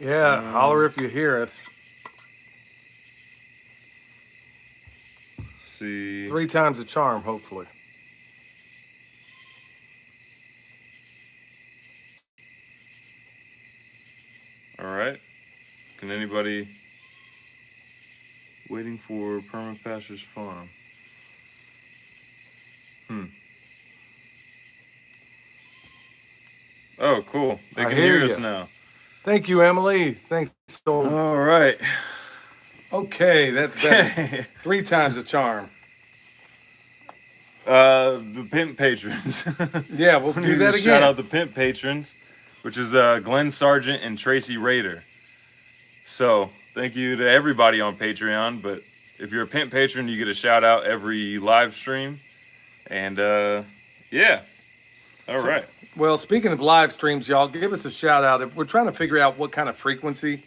Yeah, holler if you hear us. Let's see. 3 times the charm, hopefully. All right. Can anybody waiting for Permapastures Farm? Hmm. Oh, cool. They I can hear hear us you. now. Thank you, Emily. Thanks, old. All right. Okay, that's better. Okay. 3 times the charm. The pimp patrons. Yeah, we'll We do need to that shout again. out the pimp patrons, which is Glenn Sargent and Tracy Rader. So thank you to everybody on Patreon. But if you're a pimp patron, you get a shout out every live stream. And yeah, all So, right. well, speaking of live streams, y'all, give us a shout out. We're trying to figure out what kind of frequency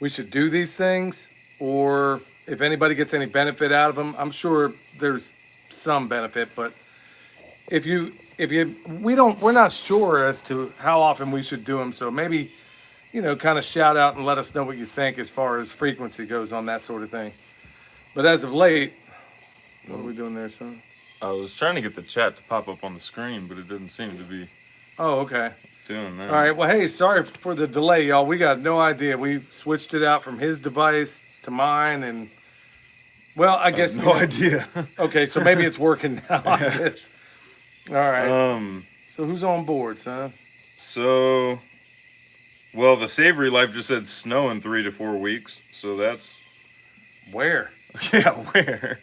we should do these things, or if anybody gets any benefit out of them. I'm sure there's some benefit, but if you we're not sure as to how often we should do them. So maybe kind of shout out and let us know what you think as far as frequency goes on that sort of thing. But as of late, what are we doing there, son? I was trying to get the chat to pop up on the screen, but it didn't seem to be Oh, okay. doing All right. that. Well, hey, sorry for the delay, y'all. We got no idea. We switched it out from his device to mine, and well, I I have guess no idea. Okay, so maybe it's working now. I Yeah. guess. All right. Um. So who's on board, son? So, well, the Savory Life just said snow in 3 to 4 weeks. So that's Where? yeah. Where?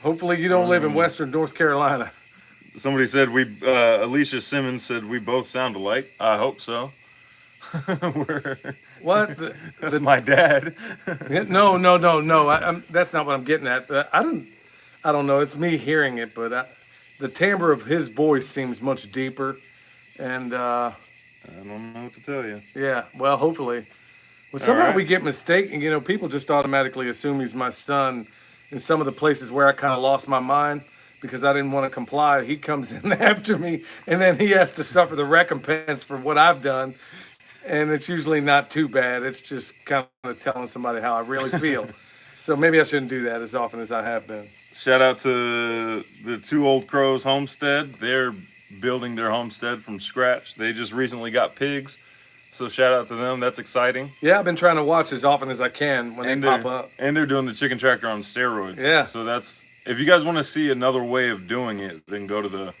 Hopefully, you don't live in Western North Carolina. Somebody said we. Alicia Simmons said we both sound alike. I hope so. We're, What? that's my dad. No, no, no, no. That's not what I'm getting at. I don't know. It's me hearing it, but the timbre of his voice seems much deeper, and I don't know what to tell you. yeah. Well, hopefully, well, All somehow right. we get mistaken. People just automatically assume he's my son. In some of the places where I kind of lost my mind because I didn't want to comply, he comes in after me, and then he has to suffer the recompense for what I've done. And it's usually not too bad. It's just kind of telling somebody how I really feel. So maybe I shouldn't do that as often as I have been. Shout out to the Two Old Crows Homestead. They're building their homestead from scratch. They just recently got pigs. So shout out to them. That's exciting. Yeah, I've been trying to watch as often as I can when they And pop they're up. and they're doing the chicken tractor on steroids. Yeah. So that's if you guys want to see another way of doing it, then go to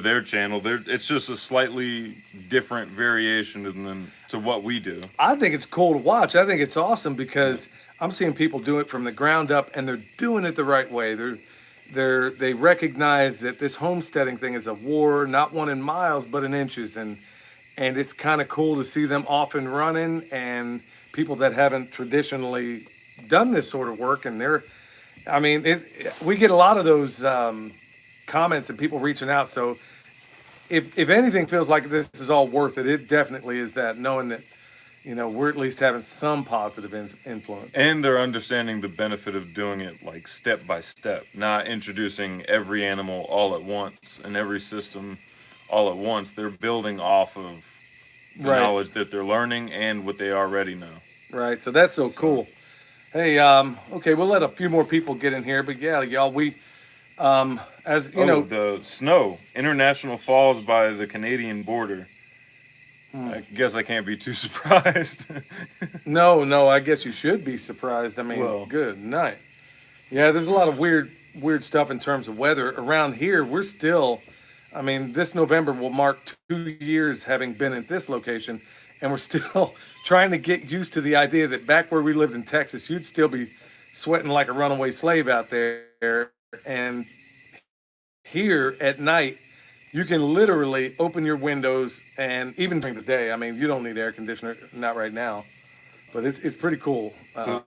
their channel. It's just a slightly different variation than to what we do. I think it's cool to watch. I think it's awesome because I'm seeing people do it from the ground up, and they're doing it the right way. They recognize that this homesteading thing is a war, not one in miles, but in inches, and it's kind of cool to see them off and running, and people that haven't traditionally done this sort of work, and I mean, we get a lot of those comments and people reaching out. So if anything feels like this is all worth it, it definitely is that, knowing that we're at least having some positive influence. And they're understanding the benefit of doing it like step by step, not introducing every animal all at once and every system all at once. They're building off of the Right, knowledge that they're learning and what they already know. right. So that's so So, cool. Hey, okay, we'll let a few more people get in here, but yeah, y'all, as you oh, know, the snow, International Falls by the Canadian border. I guess I can't be too surprised. no, no, I guess you should be surprised. I mean, Well, good night. Yeah, there's a lot of weird stuff in terms of weather around here. We're still, I mean, this November will mark 2 years having been at this location, and we're still trying to get used to the idea that back where we lived in Texas, you'd still be sweating like a runaway slave out there. And here at night, you can literally open your windows, and even during the day, I mean, you don't need air conditioner, not right now, but it's pretty cool. so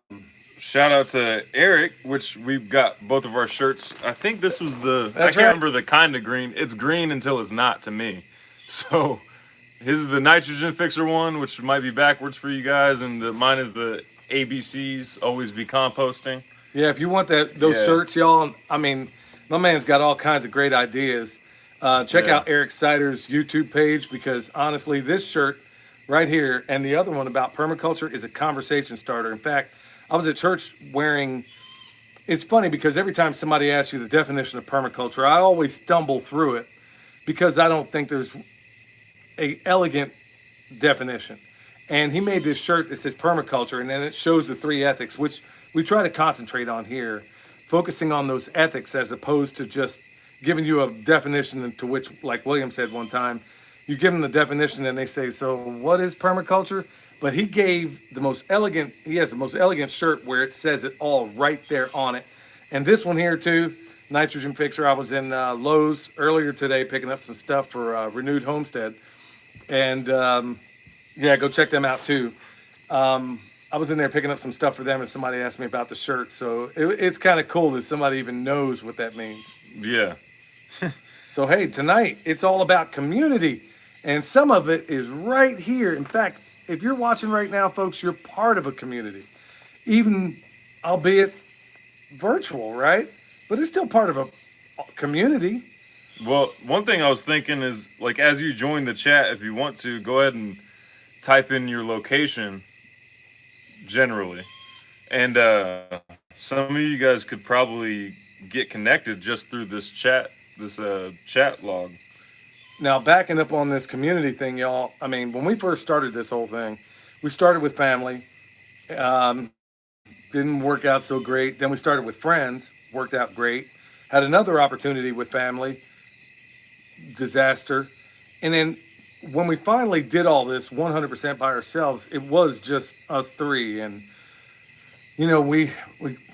shout out to Eric, which we've got both of our shirts. I think this was I That's can't right. remember the kind of green. It's green until it's not to me. So his is the nitrogen fixer one, which might be backwards for you guys, and mine is the ABCs, always be composting. Yeah, if you want those Yeah, shirts, y'all, I mean, my man's got all kinds of great ideas. Check yeah. out Eric Sider's YouTube page because honestly, this shirt right here. And the other one about permaculture is a conversation starter. In fact, I was at church wearing. It's funny because every time somebody asks you the definition of permaculture, I always stumble through it because I don't think there's a elegant definition. And he made this shirt that says permaculture, and then it shows the three ethics, which we try to concentrate on here, focusing on those ethics as opposed to just giving you a definition to which, like William said one time, you give them the definition and they say, so what is permaculture? But he gave the most elegant, he has the most elegant shirt where it says it all right there on it. And this one here too, Nitrogen Fixer. I was in Lowe's earlier today picking up some stuff for Renewed Homestead. And yeah, go check them out too. I was in there picking up some stuff for them, and somebody asked me about the shirt. So it's kind of cool that somebody even knows what that means. Yeah. So hey, tonight it's all about community, and some of it is right here. In fact, if you're watching right now, folks, you're part of a community, even albeit virtual, right? But it's still part of a community. Well, one thing I was thinking is, like, as you join the chat, if you want to, go ahead and type in your location generally. And some of you guys could probably get connected just through this chat log. Now, backing up on this community thing, y'all, I mean, when we first started this whole thing, we started with family. Didn't work out so great. Then we started with friends, worked out great. Had another opportunity with family, disaster. And then when we finally did all this 100% by ourselves, it was just us three. And, you know, we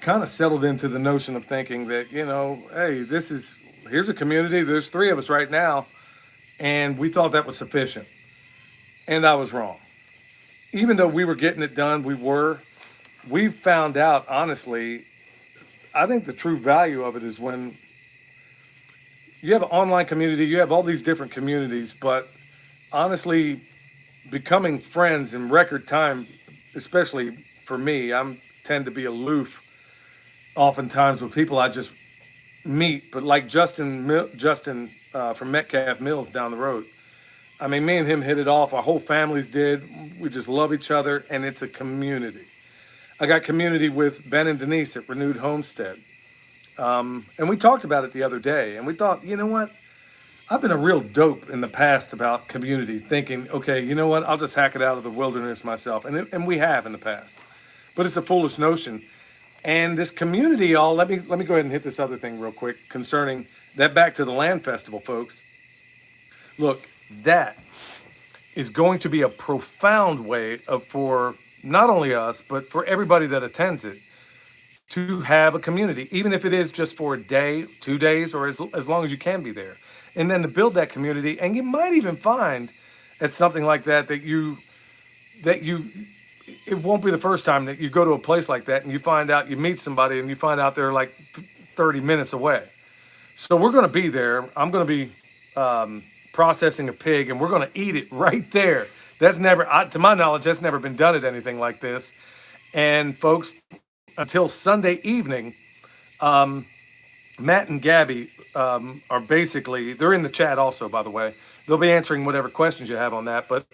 kind of settled into the notion of thinking that, you know, hey, here's a community. There's three of us right now. And we thought that was sufficient. And I was wrong. Even though we were getting it done, we found out, honestly, I think the true value of it is when you have an online community, you have all these different communities, but honestly, becoming friends in record time, especially for me, I tend to be aloof oftentimes with people I just meet. But like Justin from Metcalf Mills down the road, I mean, me and him hit it off. Our whole families did. We just love each other, and it's a community. I got community with Ben and Denise at Renewed Homestead. And we talked about it the other day, and we thought, you know what? I've been a real dope in the past about community, thinking, okay, you know what? I'll just hack it out of the wilderness myself. And we have in the past. But it's a foolish notion. And this community, y'all, let me go ahead and hit this other thing real quick concerning that. Back to the land festival, folks. Look, that is going to be a profound way for not only us, but for everybody that attends it, to have a community, even if it is just for a day, 2 days, or as long as you can be there. And then to build that community. And you might even find at something like that it won't be the first time that you go to a place like that and you find out, you meet somebody and you find out they're like 30 minutes away. So we're going to be there. I'm going to be processing a pig, and we're going to eat it right there. That's never, to my knowledge, that's never been done at anything like this. And folks, until Sunday evening, Matt and Gabby are basically, they're in the chat also, by the way. They'll be answering whatever questions you have on that. But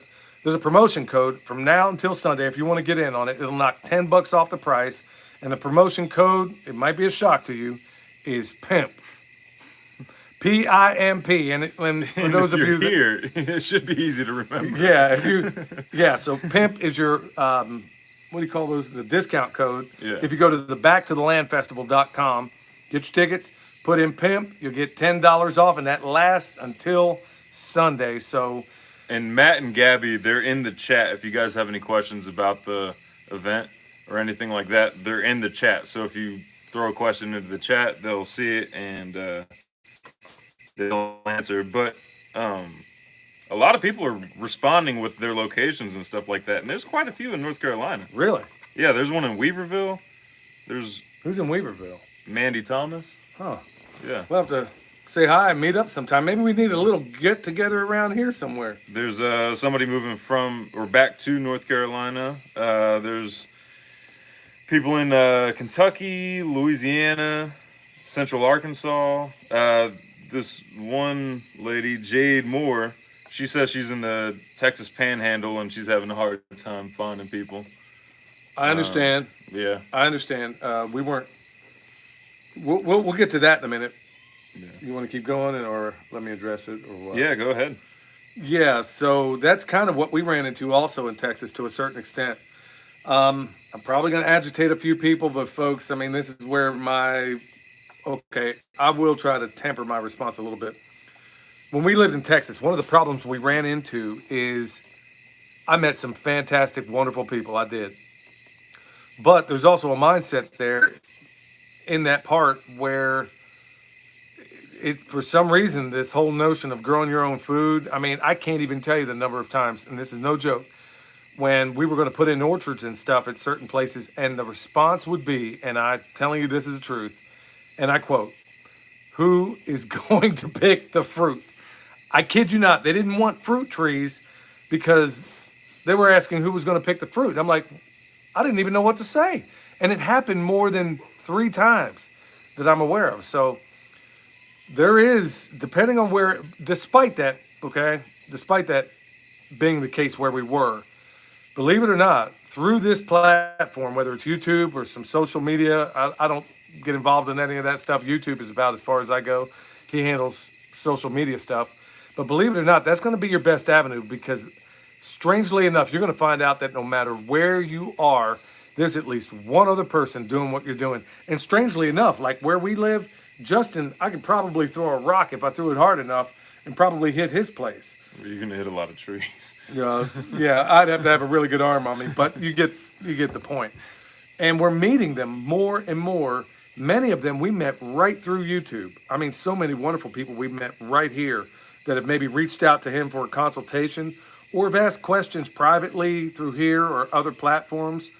there's a promotion code from now until Sunday. If you want to get in on it, it'll knock $10 off the price. And the promotion code, it might be a shock to you, is PIMP. PIMP, and for those of you here, it should be easy to remember. Yeah, so PIMP is your what do you call those? The discount code. Yeah. If you go to the backtothelandfestival.com, get your tickets, put in PIMP, you'll get $10 off, and that lasts until Sunday. So, and Matt and Gabby, they're in the chat. If you guys have any questions about the event or anything like that, they're in the chat. So if you throw a question into the chat, they'll see it and they'll answer. But a lot of people are responding with their locations and stuff like that, and there's quite a few in North Carolina. Really? Yeah, there's one in Weaverville. Who's in Weaverville? Mandy Thomas. Huh. Yeah. We'll have to say hi and meet up sometime. Maybe we need a little get together around here somewhere. There's somebody moving from or back to North Carolina. There's people in Kentucky, Louisiana, Central Arkansas. This one lady, Jade Moore, She says she's in the Texas Panhandle and she's having a hard time finding people. I understand. Yeah. I understand. We weren't. We'll get to that in a minute. Yeah. You want to keep going, or let me address it, or what? Yeah, go ahead. Yeah. So that's kind of what we ran into also in Texas to a certain extent. I'm probably going to agitate a few people, but folks, I mean, this is where okay, I will try to temper my response a little bit. When we lived in Texas, one of the problems we ran into is I met some fantastic, wonderful people. I did. But there's also a mindset there in that part where for some reason, this whole notion of growing your own food, I mean, I can't even tell you the number of times, and this is no joke, when we were going to put in orchards and stuff at certain places, and the response would be, and I'm telling you this is the truth, and I quote, "Who is going to pick the fruit?" I kid you not, they didn't want fruit trees because they were asking who was going to pick the fruit. I'm like, I didn't even know what to say. And it happened more than 3 times that I'm aware of. So there is, depending on where, despite that, okay, despite that being the case where we were, believe it or not, through this platform, whether it's YouTube or some social media, I don't get involved in any of that stuff. YouTube is about as far as I go. He handles social media stuff. But believe it or not, that's going to be your best avenue because strangely enough, you're going to find out that no matter where you are, there's at least one other person doing what you're doing. And strangely enough, like where we live, Justin, I could probably throw a rock if I threw it hard enough and probably hit his place. You're going to hit a lot of trees. Yeah, I'd have to have a really good arm on me, but you get the point. And we're meeting them more and more. Many of them we met right through YouTube. I mean, so many wonderful people we met right here that have maybe reached out to him for a consultation or have asked questions privately through here or other platforms.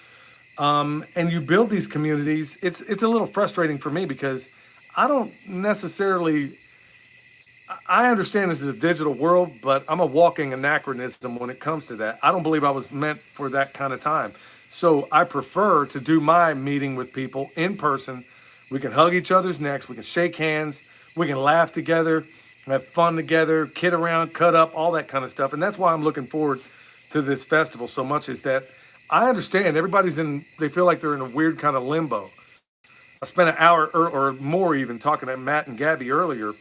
And you build these communities. It's a little frustrating for me because I don't necessarily. I understand this is a digital world, but I'm a walking anachronism when it comes to that. I don't believe I was meant for that kind of time. So I prefer to do my meeting with people in person. We can hug each other's necks. We can shake hands. We can laugh together, have fun together, kid around, cut up, all that kind of stuff. And that's why I'm looking forward to this festival so much is that I understand everybody's they feel like they're in a weird kind of limbo. I spent an hour or more even talking to Matt and Gabby earlier.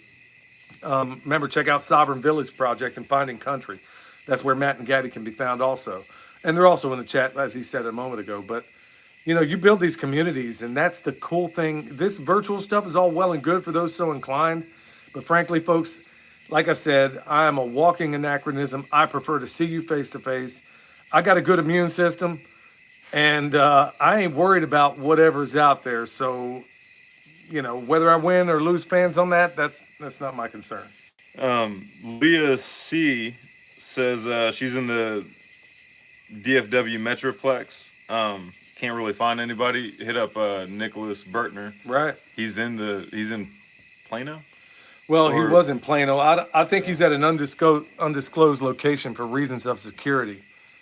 Remember, check out Sovereign Village Project and Finding Country. That's where Matt and Gabby can be found also. And they're also in the chat, as he said a moment ago. But, you build these communities, and that's the cool thing. This virtual stuff is all well and good for those so inclined. But frankly, folks, like I said, I am a walking anachronism. I prefer to see you face to face. I got a good immune system, and I ain't worried about whatever's out there. So, whether I win or lose fans on that's not my concern. Leah C says she's in the DFW Metroplex. Can't really find anybody. Hit up Nicholas Bertner. Right. He's in Plano. Well, he was in Plano. I think he's at an undisclosed location for reasons of security,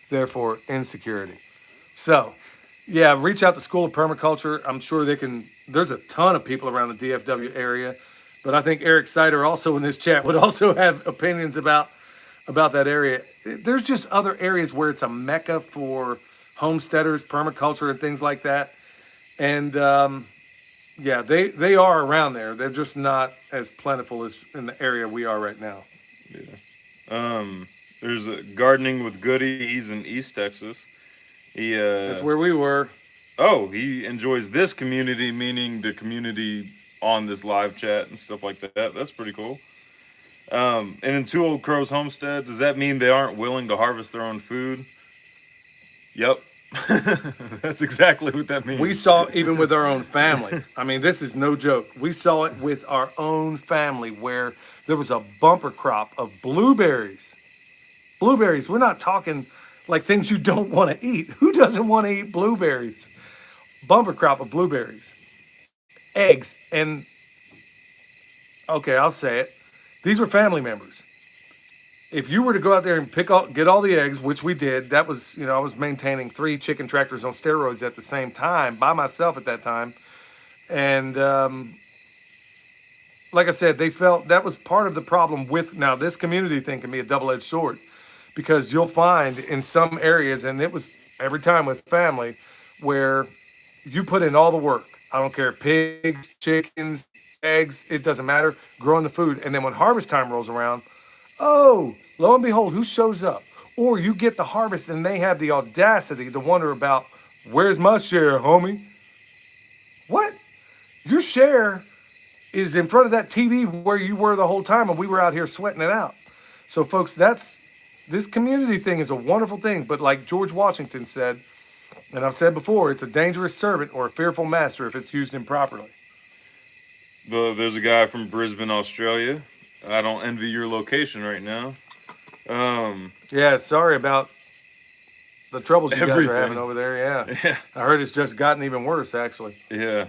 therefore insecurity. So, yeah, reach out to School of Permaculture. I'm sure they can. There's a ton of people around the DFW area, but I think Eric Sider also in this chat would also have opinions about that area. There's just other areas where it's a mecca for homesteaders, permaculture, and things like that. And yeah, they are around there. They're just not as plentiful as in the area we are right now. Yeah. There's a Gardening with Goody. He's in East Texas. That's where we were. Oh, he enjoys this community, meaning the community on this live chat and stuff like that. That's pretty cool. And then Two Old Crows Homestead. Does that mean they aren't willing to harvest their own food? Yep. That's exactly what that means. We saw it even with our own family. I mean, this is no joke. We saw it with our own family where there was a bumper crop of blueberries. Blueberries. We're not talking like things you don't want to eat. Who doesn't want to eat blueberries? Bumper crop of blueberries. Eggs. And, okay, I'll say it. These were family members. If you were to go out there and get all the eggs, which we did, that was, I was maintaining 3 chicken tractors on steroids at the same time, by myself at that time. And like I said, they felt that was part of the problem with now this community thing can be a double-edged sword because you'll find in some areas, and it was every time with family, where you put in all the work. I don't care, pigs, chickens, eggs, it doesn't matter, growing the food. And then when harvest time rolls around, oh, lo and behold, who shows up? Or you get the harvest and they have the audacity to wonder about, where's my share, homie? What? Your share is in front of that TV where you were the whole time and we were out here sweating it out. So, folks, this community thing is a wonderful thing. But like George Washington said, and I've said before, it's a dangerous servant or a fearful master if it's used improperly. There's a guy from Brisbane, Australia. I don't envy your location right now. Yeah, sorry about the troubles you guys Everything. are having over there. Yeah. Yeah. I heard it's just gotten even worse, actually. Yeah.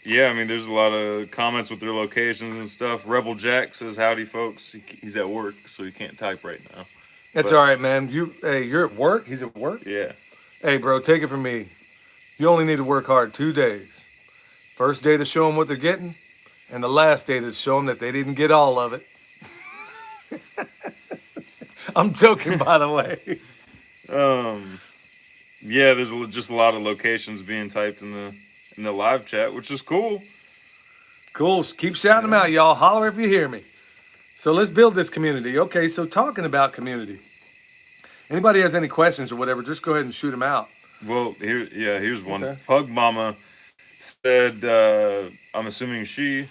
Yeah, I mean, there's a lot of comments with their locations and stuff. Rebel Jack says, howdy, folks. He's at work, so he can't type right now. That's But- all right, man. You're at work? He's at work? Yeah. Hey, bro, take it from me. You only need to work hard 2 days. First day to show them what they're getting, and the last day to show them that they didn't get all of it. I'm joking, by the way. Yeah, there's just a lot of locations being typed in the live chat, which is cool. Cool. Keep shouting them out, y'all. Holler if you hear me. So let's build this community. Okay, so talking about anybody has any questions or whatever, just go ahead and shoot them out. Well, here's one. Okay. Pug Mama said, I'm assuming she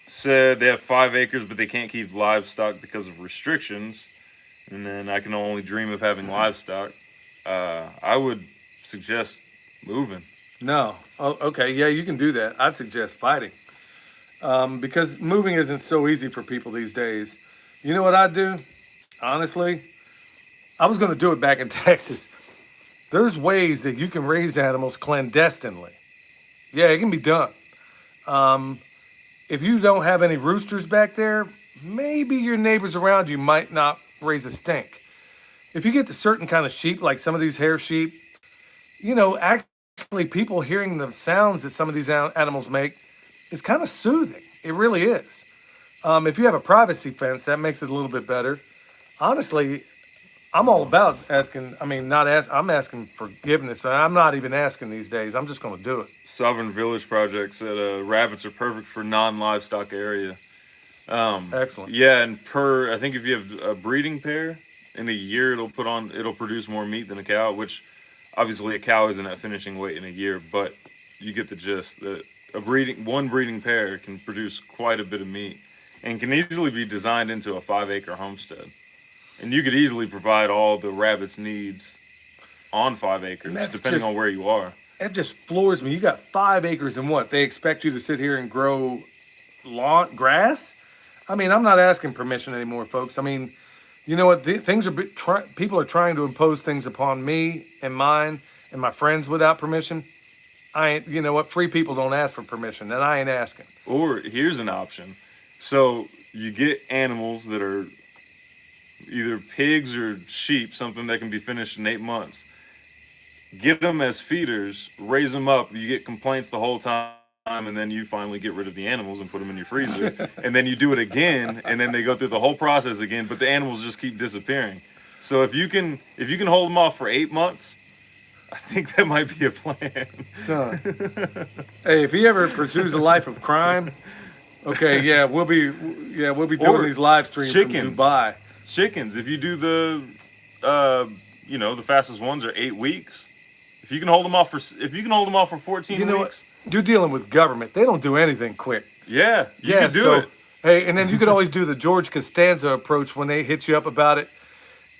said they have 5 acres, but they can't keep livestock because of restrictions. And then I can only dream of having livestock. I would suggest moving. No. Oh, okay. Yeah, you can do that. I'd suggest fighting. Because moving isn't so easy for people these days. You know what I'd do? Honestly, I was going to do it back in Texas. There's ways that you can raise animals clandestinely. Yeah, it can be done. If you don't have any roosters back there, maybe your neighbors around you might not raise a stink. If you get to certain kind of sheep, like some of these hair sheep, actually people hearing the sounds that some of these animals make is kind of soothing. It really is. If you have a privacy fence, that makes it a little bit better. Honestly, I'm all about asking. I'm asking forgiveness. I'm not even asking these days. I'm just going to do it. Sovereign Village Project said rabbits are perfect for non-livestock area. Excellent. Yeah, and I think if you have a breeding pair, in a year it'll produce more meat than a cow, which obviously a cow isn't at finishing weight in a year, but you get the gist that one breeding pair can produce quite a bit of meat and can easily be designed into a 5-acre homestead. And you could easily provide all the rabbit's needs on 5 acres, depending on where you are. It just floors me. You got 5 acres and what? They expect you to sit here and grow grass? I'm not asking permission anymore, folks. You know what? People are trying to impose things upon me and mine and my friends without permission. You know what? Free people don't ask for permission, and I ain't asking. Or here's an option. So you get animals that are either pigs or sheep, something that can be finished in 8 months. Get them as feeders, raise them up. You get complaints the whole time, and then you finally get rid of the animals and put them in your freezer. And then you do it again, and then they go through the whole process again, but the animals just keep disappearing. So if you can hold them off for 8 months, I think that might be a plan. Son, hey, if he ever pursues a life of crime, okay, yeah, we'll be doing these live streams from Dubai. Chickens, if you do the fastest ones are 8 weeks. If you can hold them off for 14 You know weeks. what? You're dealing with government. They don't do anything quick. Yeah, you can do it. Hey, and then you could always do the George Costanza approach when they hit you up about it.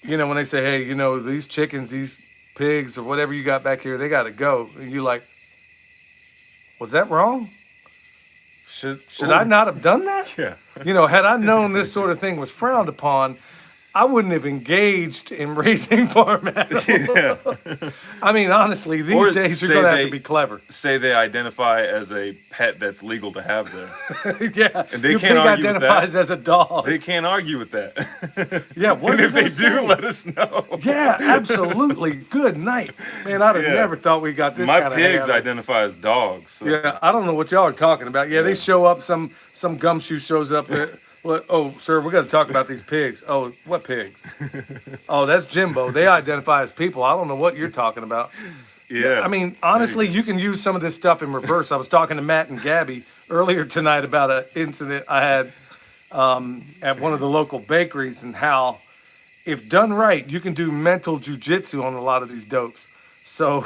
When they say, hey, these chickens, these pigs, or whatever you got back here, they got to go. And you like, was that wrong? Should I not have done that? Yeah. Had I known this sort of thing was frowned upon, I wouldn't have engaged in raising farm animals. Yeah. I mean, honestly, Or these days you're say gonna have they- to be clever. Say they identify as a pet that's legal to have there. Yeah, And they your can't pig argue with that. identifies as a dog. They can't argue with that. Yeah, what And are if they they gonna do, say? let us know. Yeah, absolutely. Good night, man. I'd have Yeah. never thought we got this My kind of pigs habit. identify as dogs. So. Yeah, I don't know what y'all are talking about. Yeah, they show up. Some gumshoe shows up. Well, oh, sir, we're going to talk about these pigs. Oh, what pig? Oh, that's Jimbo. They identify as people. I don't know what you're talking about. Yeah. I mean, honestly, you can use some of this stuff in reverse. I was talking to Matt and Gabby earlier tonight about an incident I had at one of the local bakeries and how, if done right, you can do mental jujitsu on a lot of these dopes. So,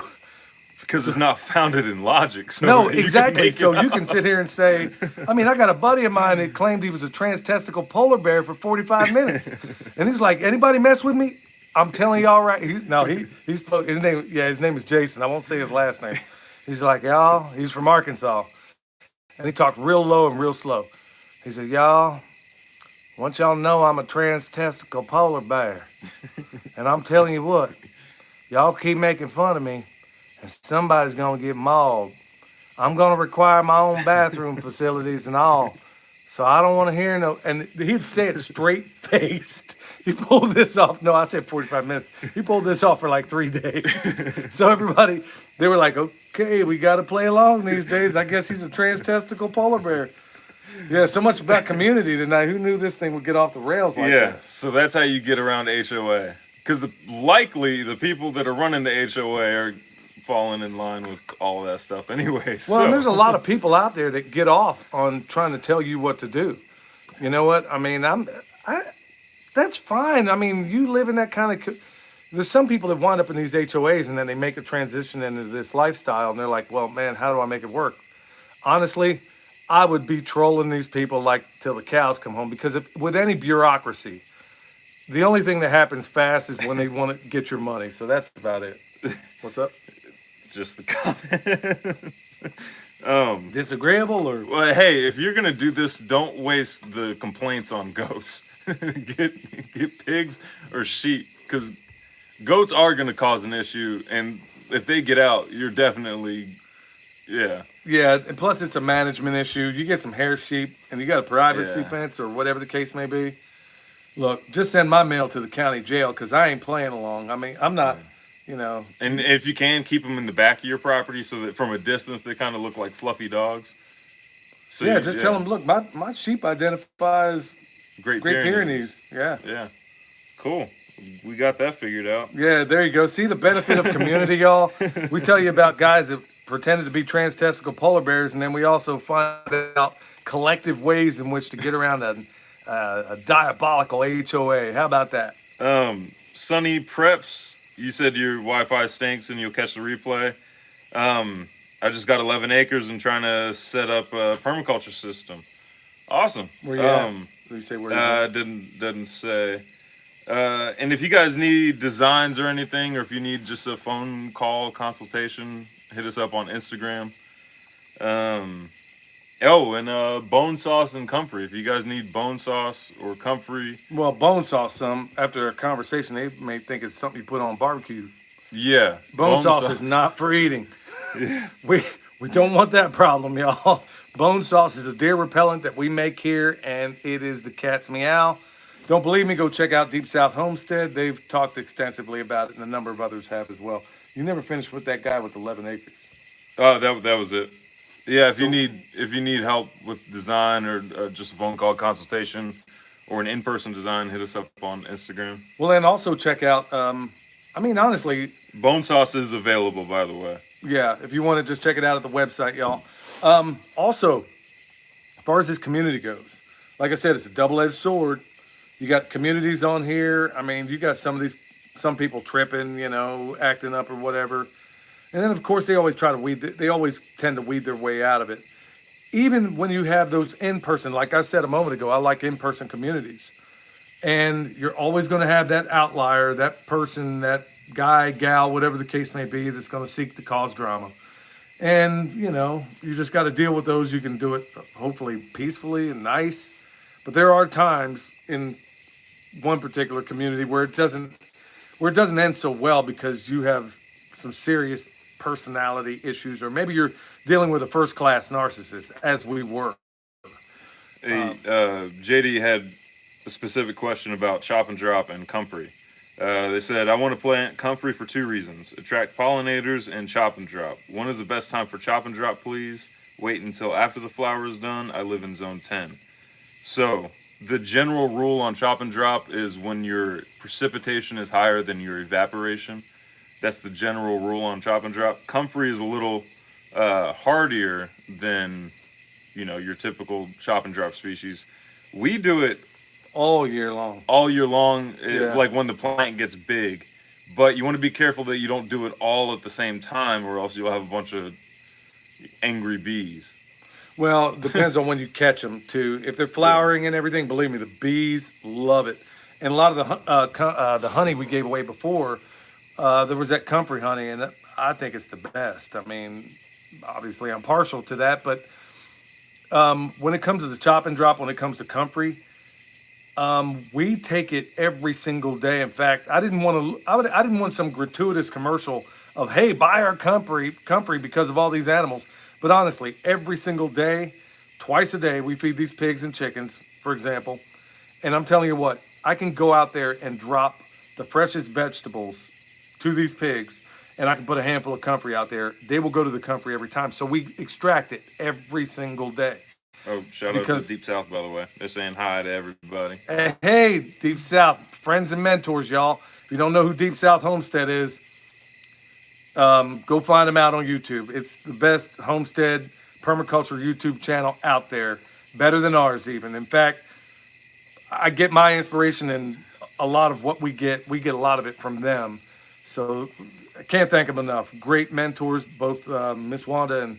Because it's not founded in logic. So no, you can exactly. make it So you up. can sit here and say, I mean, I got a buddy of mine that claimed he was a trans-testicle polar bear for 45 minutes. And he was like, anybody mess with me? I'm telling y'all right. He's his name is Jason. I won't say his last name. He's like, y'all, he's from Arkansas. And he talked real low and real slow. He said, y'all, I want y'all to know I'm a trans-testicle polar bear. And I'm telling you what, y'all keep making fun of me, and somebody's gonna get mauled. I'm gonna require my own bathroom facilities and all. So I don't want to hear no. And he'd say it straight faced. He pulled this off. No, I said 45 minutes. He pulled this off for like 3 days. So everybody, they were like, okay, we got to play along these days. I guess he's a trans-testicle polar bear. Yeah, so much about community tonight. Who knew this thing would get off the rails like Yeah, that? so that's how you get around HOA. Because likely the people that are running the HOA are falling in line with all of that stuff anyway. Well, and so. there's a lot of people out there that get off on trying to tell you what to do. You know what? I mean, that's fine. I mean, you live in that kind of. There's some people that wind up in these HOAs and then they make a transition into this lifestyle and they're like, well, man, how do I make it work? Honestly, I would be trolling these people like till the cows come home because with any bureaucracy, the only thing that happens fast is when they want to get your money. So that's about it. What's up? Just the comments. Disagreeable or? Well, hey, if you're gonna do this, don't waste the complaints on goats. get pigs or sheep, because goats are gonna cause an issue, and if they get out, you're definitely, yeah. Yeah, and plus it's a management issue. You get some hair sheep, and you got a privacy Yeah. fence or whatever the case may be. Look, just send my mail to the county jail because I ain't playing along. I mean, I'm not, you know. And if you can, keep them in the back of your property so that from a distance they kind of look like fluffy dogs. So Yeah, you- just tell them, look, my sheep identifies Great Great Pyrenees. Pyrenees. Yeah. Yeah, cool. We got that figured out. Yeah, there you go. See the benefit of community, y'all? We tell you about guys that pretended to be trans-testicle polar bears, and then we also find out collective ways in which to get around a diabolical HOA. How about that? Sunny Preps, you said your Wi-Fi stinks and you'll catch the replay. I just got 11 acres and trying to set up a permaculture system. Awesome. Where you at? Did you say where you at? Didn't say. And if you guys need designs or anything, or if you need just a phone call consultation, hit us up on Instagram. Bone sauce and comfrey. If you guys need bone sauce or comfrey, Well, bone sauce, after a conversation, they may think it's something you put on barbecue. yeah, Bone sauce is not for eating. We don't want that problem, y'all. Bone sauce is a deer repellent that we make here, and it is the cat's meow. Don't believe me? Go check out Deep South Homestead. They've talked extensively about it, and a number of others have as well. You never finished with that guy with 11 acres. Oh, that was it. Yeah, if you need help with design or just a phone call consultation or an in-person design, hit us up on Instagram. Well, and also check out. I mean, honestly, Bone sauce is available, by the way. yeah, if you want to just check it out at the website, y'all. Also, as far as this community goes, like I said, it's a double-edged sword. You got communities on here. I mean, you got some people tripping, acting up or whatever. And then, of course, they always tend to weed their way out of it. Even when you have those in-person, like I said a moment ago, I like in-person communities. And you're always going to have that outlier, that person, that guy, gal, whatever the case may be, that's going to seek to cause drama. And, you just got to deal with those. You can do it hopefully peacefully and nice. But there are times in one particular community where it doesn't end so well because you have some serious personality issues, or maybe you're dealing with a first class narcissist, as we were. Hey, JD had a specific question about chop and drop and comfrey. They said, I want to plant comfrey for two reasons: attract pollinators and chop and drop. When is the best time for chop and drop, please? Wait until after the flower is done. I live in zone 10. So, the general rule on chop and drop is when your precipitation is higher than your evaporation. That's the general rule on chop and drop. Comfrey is a little hardier than your typical chop and drop species. We do it All year long. all year long, Yeah. like when the plant gets big. But you want to be careful that you don't do it all at the same time, or else you'll have a bunch of angry bees. Well, depends on when you catch them too. If they're flowering and everything, believe me, the bees love it. And a lot of the honey we gave away before, there was that comfrey honey, and I think it's the best. I mean, obviously I'm partial to that, but when it comes to the chop and drop, when it comes to comfrey, we take it every single day. In fact, I didn't want some gratuitous commercial of, hey, buy our comfrey because of all these animals. But honestly, every single day, twice a day, we feed these pigs and chickens, for example. And I'm telling you what, I can go out there and drop the freshest vegetables to these pigs, and I can put a handful of comfrey out there. They will go to the comfrey every time. So we extract it every single day. Oh, shout out to Deep South, by the way. They're saying hi to everybody. Hey, Deep South, friends and mentors, y'all. If you don't know who Deep South Homestead is, go find them out on YouTube. It's the best homestead permaculture YouTube channel out there, better than ours even. In fact, I get my inspiration in a lot of what we get. We get a lot of it from them. So I can't thank them enough. Great mentors, both Miss Wanda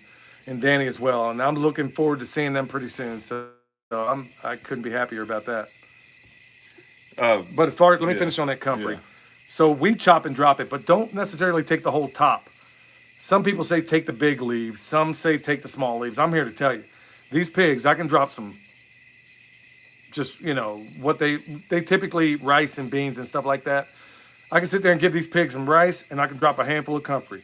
and Danny as well. And I'm looking forward to seeing them pretty soon. So I couldn't be happier about that. But as far as, let me finish on that comfrey. Yeah. So we chop and drop it, but don't necessarily take the whole top. Some people say take the big leaves. Some say take the small leaves. I'm here to tell you, these pigs, I can drop some, just, what they typically rice and beans and stuff like that. I can sit there and give these pigs some rice, and I can drop a handful of comfrey.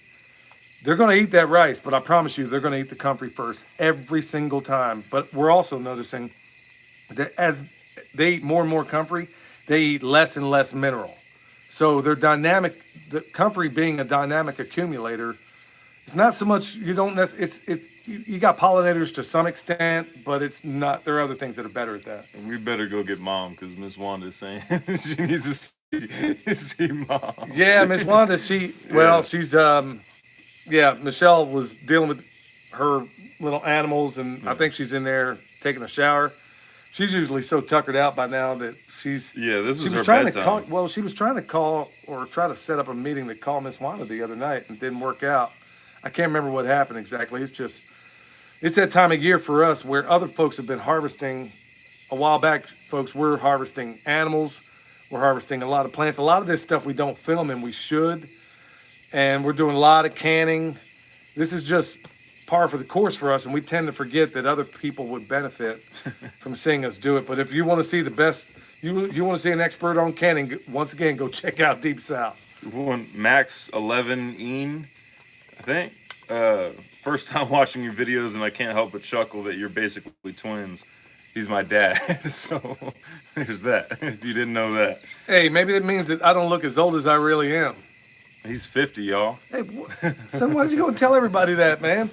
They're going to eat that rice, but I promise you, they're going to eat the comfrey first every single time. But we're also noticing that as they eat more and more comfrey, they eat less and less mineral. So they're dynamic. The comfrey being a dynamic accumulator, it's not so much you got pollinators to some extent, but it's not. There are other things that are better at that. And we better go get Mom, because Miss Wanda's saying she needs to see Mom. Yeah, Miss Wanda. She's Michelle was dealing with her little animals, and I think she's in there taking a shower. She's usually so tuckered out by now that this is her bedtime. She was trying to call or try to set up a meeting to call Miss Wanda the other night, and it didn't work out. I can't remember what happened exactly. It's that time of year for us where other folks have been harvesting. A while back, folks, we're harvesting animals. We're harvesting a lot of plants. A lot of this stuff we don't film, and we should. And we're doing a lot of canning. This is just par for the course for us, and we tend to forget that other people would benefit from seeing us do it. But if you want to see the best, you want to see an expert on canning, once again, go check out Deep South. Max 11 Ian, I think. First time watching your videos, and I can't help but chuckle that you're basically twins. He's my dad, so there's that, if you didn't know that. Hey, maybe that means that I don't look as old as I really am. He's 50, y'all. Hey, son, why don't you go and tell everybody that, man?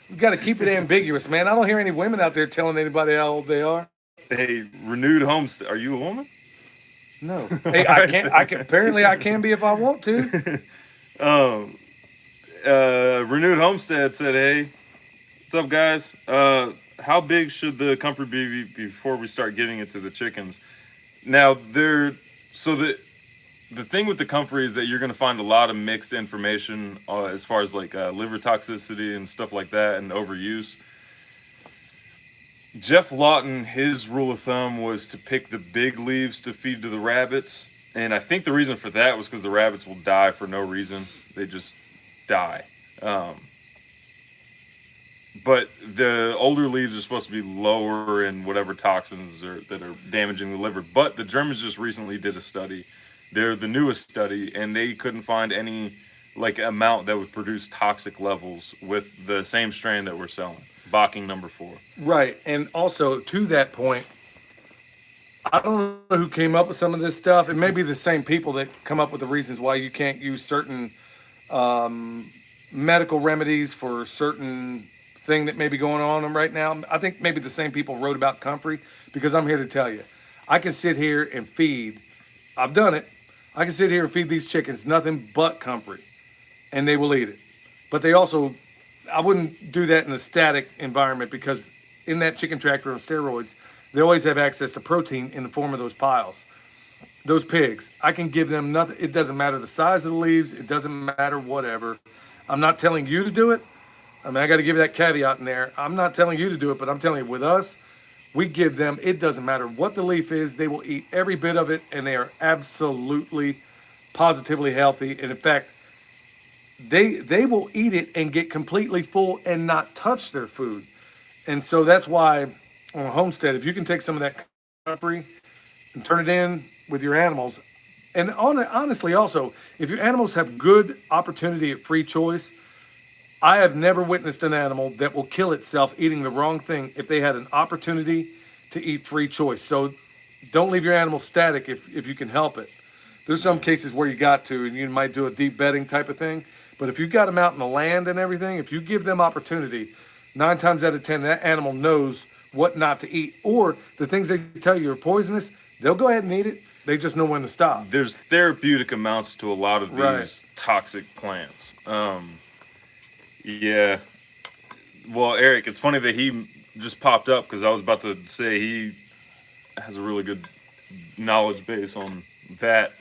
You got to keep it ambiguous, man. I don't hear any women out there telling anybody how old they are. Hey, Renewed Homestead. Are you a woman? No. Hey, I can. Apparently, I can be if I want to. Renewed Homestead said, "Hey, what's up, guys? How big should the comfrey be before we start giving it to the chickens?" Now, the thing with the comfrey is that you're going to find a lot of mixed information as far as like liver toxicity and stuff like that, and overuse. Jeff Lawton, his rule of thumb was to pick the big leaves to feed to the rabbits, and I think the reason for that was because the rabbits will die for no reason. They just die. but the older leaves are supposed to be lower in whatever toxins that are damaging the liver. But the Germans just recently did a study. They're the newest study, and they couldn't find any like amount that would produce toxic levels with the same strain that we're selling, Bocking #4. Right. And also to that point, I don't know who came up with some of this stuff. It may be the same people that come up with the reasons why you can't use certain medical remedies for certain thing that may be going on right now. I think maybe the same people wrote about comfrey, because I'm here to tell you, I can sit here and feed. I've done it. I can sit here and feed these chickens nothing but comfrey, and they will eat it. But they also, I wouldn't do that in a static environment, because in that chicken tractor on steroids, they always have access to protein in the form of those piles. Those pigs, I can give them nothing. It doesn't matter the size of the leaves. It doesn't matter whatever. I'm not telling you to do it. I mean, I got to give that caveat in there. I'm not telling you to do it, but I'm telling you, with us, we give them, it doesn't matter what the leaf is, they will eat every bit of it, and they are absolutely, positively healthy. And in fact, they will eat it and get completely full and not touch their food. And so that's why on a homestead, if you can take some of that comfrey and turn it in with your animals, and honestly also, if your animals have good opportunity at free choice, I have never witnessed an animal that will kill itself eating the wrong thing if they had an opportunity to eat free choice. So don't leave your animal static if you can help it. There's some cases where you got to, and you might do a deep bedding type of thing. But if you got them out in the land and everything, if you give them opportunity, 9 times out of 10, that animal knows what not to eat. Or the things they tell you are poisonous, they'll go ahead and eat it. They just know when to stop. There's therapeutic amounts to a lot of these toxic plants. Yeah. Well, Eric, it's funny that he just popped up, because I was about to say he has a really good knowledge base on that.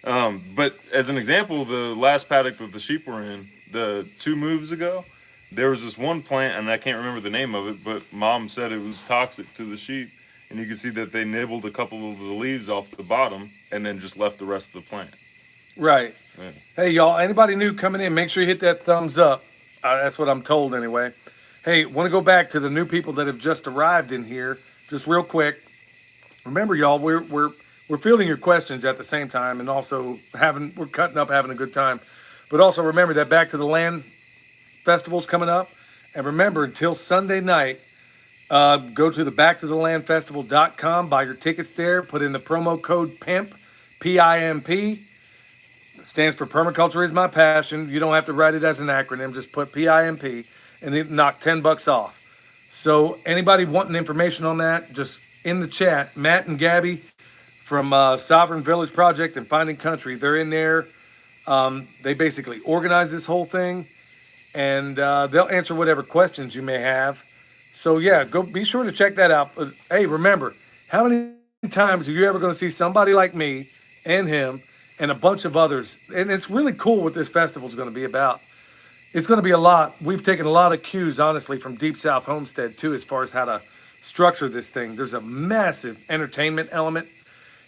But as an example, the last paddock that the sheep were in, the 2 moves ago, there was this one plant, and I can't remember the name of it, but Mom said it was toxic to the sheep. And you can see that they nibbled a couple of the leaves off the bottom and then just left the rest of the plant. Right. Yeah. Hey, y'all, anybody new coming in, make sure you hit that thumbs up. That's what I'm told anyway. Hey, want to go back to the new people that have just arrived in here, just real quick. Remember, y'all, we're fielding your questions at the same time, and also we're cutting up, having a good time. But also remember that Back to the Land festival's coming up. And remember, until Sunday night, go to the backtothelandfestival.com, buy your tickets there, put in the promo code PIMP, P-I-M-P. It stands for Permaculture is My Passion. You don't have to write it as an acronym, just put P-I-M-P, and it knock $10 off. So anybody wanting information on that, just in the chat, Matt and Gabby from Sovereign Village Project and Finding Country, they're in there. They basically organize this whole thing, and they'll answer whatever questions you may have. So yeah, go be sure to check that out. But hey, remember, how many times are you ever going to see somebody like me and him and a bunch of others? And it's really cool what this festival is going to be about. It's going to be a lot. We've taken a lot of cues, honestly, from Deep South Homestead too, as far as how to structure this thing. There's a massive entertainment element.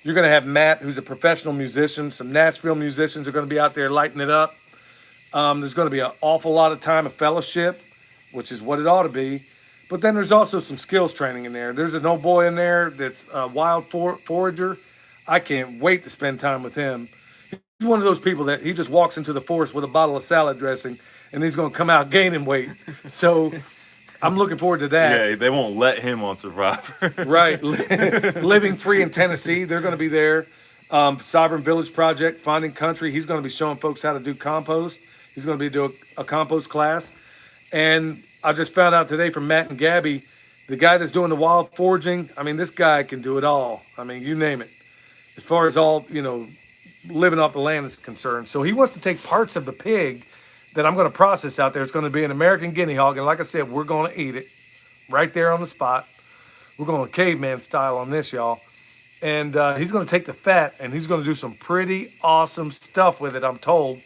You're going to have Matt, who's a professional musician. Some Nashville musicians are going to be out there lighting it up. There's going to be an awful lot of time of fellowship, which is what it ought to be. But then there's also some skills training in there. There's an old boy in there that's a wild forager. I can't wait to spend time with him. He's one of those people that he just walks into the forest with a bottle of salad dressing, and he's going to come out gaining weight. So I'm looking forward to that. Yeah, they won't let him on Survivor. Right. Living Free in Tennessee, they're going to be there. Sovereign Village Project, Finding Country, he's going to be showing folks how to do compost. He's going to be doing a compost class. And I just found out today from Matt and Gabby, the guy that's doing the wild foraging, I mean, this guy can do it all. I mean, you name it. As far as all, living off the land is concerned. So he wants to take parts of the pig that I'm going to process out there. It's going to be an American guinea hog. And like I said, we're going to eat it right there on the spot. We're going caveman style on this, y'all. And he's going to take the fat, and he's going to do some pretty awesome stuff with it, I'm told.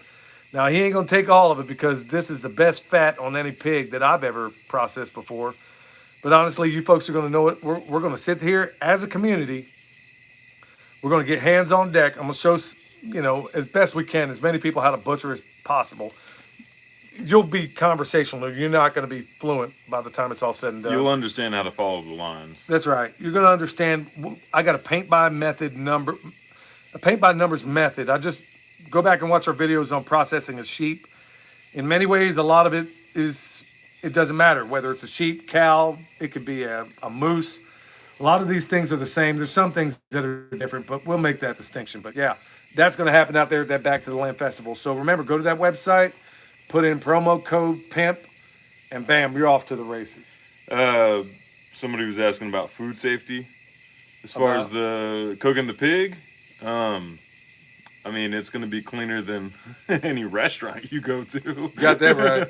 Now, he ain't going to take all of it, because this is the best fat on any pig that I've ever processed before. But honestly, you folks are going to know it. We're going to sit here as a community. We're going to get hands on deck. I'm going to show, as best we can, as many people how to butcher as possible. you'll be conversational. You're not going to be fluent by the time it's all said and done. You'll understand how to follow the lines. That's right. You're going to understand. I got a paint by numbers method. I just go back and watch our videos on processing a sheep. In many ways, a lot of it is, it doesn't matter whether it's a sheep, cow, it could be a moose. A lot of these things are the same. There's some things that are different, but we'll make that distinction. But yeah, that's going to happen out there at that Back to the Land Festival. So remember, go to that website, put in promo code PIMP, and bam, you're off to the races. Somebody was asking about food safety. As far as the cooking the pig, I mean, it's going to be cleaner than any restaurant you go to. Got that right.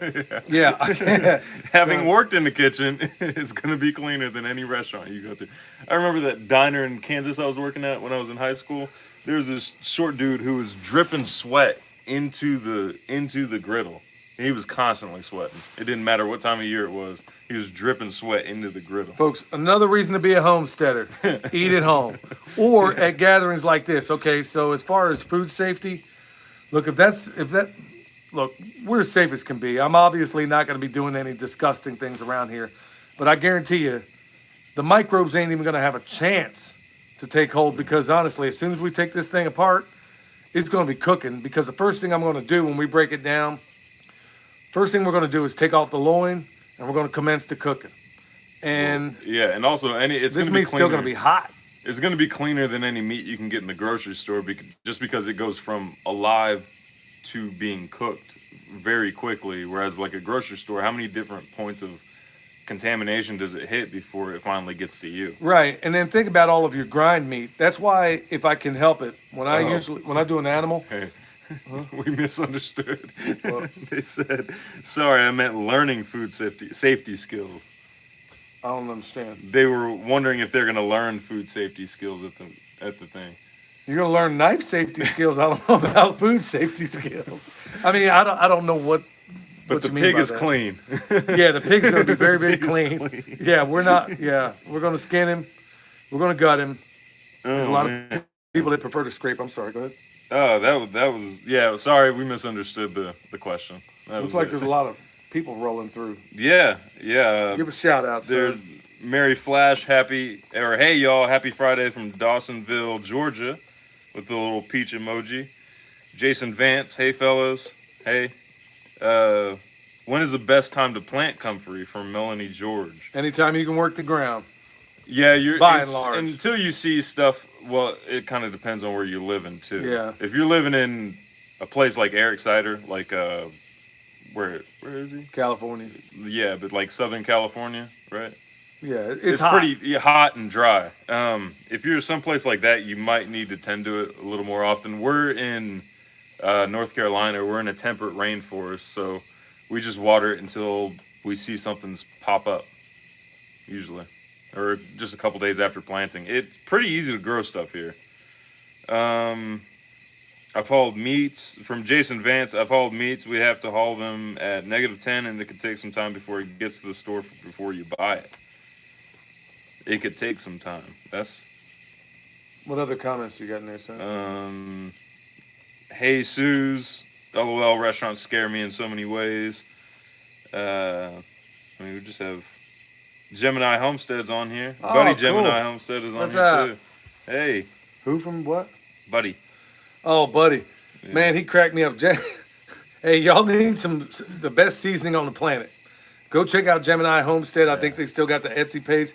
Yeah. Having worked in the kitchen, it's going to be cleaner than any restaurant you go to. I remember that diner in Kansas I was working at when I was in high school. There was this short dude who was dripping sweat into the griddle. He was constantly sweating. It didn't matter what time of year it was. He was dripping sweat into the griddle. Folks, another reason to be a homesteader, eat at home or at gatherings like this. Okay, so as far as food safety, look, look, we're as safe as can be. I'm obviously not going to be doing any disgusting things around here, but I guarantee you, the microbes ain't even going to have a chance to take hold because honestly, as soon as we take this thing apart, it's going to be cooking because the first thing I'm going to do when we break it down, first thing we're going to do is take off the loin, and we're going to commence to cooking. And yeah, and also it's this going to be meat's still going to be hot. It's going to be cleaner than any meat you can get in the grocery store just because it goes from alive to being cooked very quickly. Whereas like a grocery store, how many different points of contamination does it hit before it finally gets to you? Right, and then think about all of your grind meat. That's why, if I can help it, when I do an animal. Hey. We misunderstood. They said, sorry, I meant learning food safety skills. I don't understand. They were wondering if they're going to learn food safety skills at the thing. You're going to learn knife safety skills. I don't know about food safety skills. I mean, I don't know what the you mean pig by is that. Clean. Yeah, the pig's going to be very, very clean. Yeah, we're going to skin him. We're going to gut him. There's a lot of people that prefer to scrape. I'm sorry, go ahead. Oh, that was yeah. Sorry, we misunderstood the question. Looks like there's a lot of people rolling through. Yeah. Give a shout out. There's Mary Flash, hey y'all, happy Friday from Dawsonville, Georgia, with the little peach emoji. Jason Vance, hey fellas, hey. When is the best time to plant comfrey? From Melanie George. Anytime you can work the ground. Yeah, by and large. Until you see stuff. Well, it kind of depends on where you're living too. Yeah. If you're living in a place like Eric Sider, like where is he? California. Yeah, but like Southern California, right? Yeah, it's hot. Pretty hot and dry. If you're someplace like that, you might need to tend to it a little more often. We're in North Carolina. We're in a temperate rainforest, so we just water it until we see something's pop up, usually. Or just a couple days after planting. It's pretty easy to grow stuff here. I've hauled meats from Jason Vance. I've hauled meats. We have to haul them at -10, and it could take some time before it gets to the store before you buy it. It could take some time. What other comments you got in there, son? Hey Sue's, LOL, restaurants scare me in so many ways. We just have Gemini Homestead's on here. Oh, Buddy cool. Gemini Homestead is on What's here that? too. Hey. Who from what? Buddy. Oh, Buddy. Yeah. Man, he cracked me up. Hey, y'all need the best seasoning on the planet. Go check out Gemini Homestead. I think they still got the Etsy page.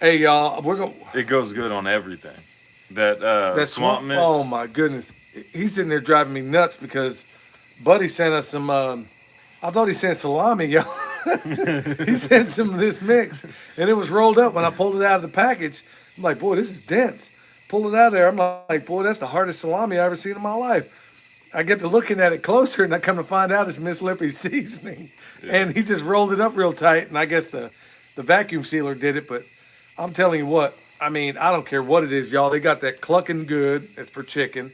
Hey, y'all, It goes good on everything. That swamp mix. Oh my goodness, he's sitting there driving me nuts because Buddy sent us some. I thought he sent salami, y'all. He sent some of this mix, and it was rolled up. When I pulled it out of the package, I'm like, boy, this is dense. Pull it out of there. I'm like, boy, that's the hardest salami I've ever seen in my life. I get to looking at it closer, and I come to find out it's Miss Lippy's seasoning. Yeah. And he just rolled it up real tight, and I guess the vacuum sealer did it. But I'm telling you what, I mean, I don't care what it is, y'all. They got that clucking good. It's for chicken.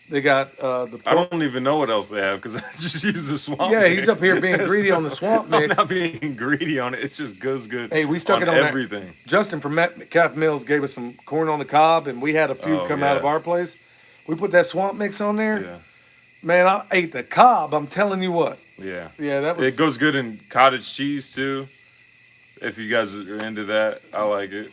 They got the pork. I don't even know what esse they have because I just use the swamp mix. He's up here being greedy on the swamp mix. I'm not being greedy on it. It just goes good. Hey, we stuck it on everything. Justin from Metcalf Mills gave us some corn on the cob, and we had a few come out of our place. We put that swamp mix on there. Yeah. Man, I ate the cob. I'm telling you what. Yeah. Yeah, that was. It goes good in cottage cheese too. If you guys are into that, I like it.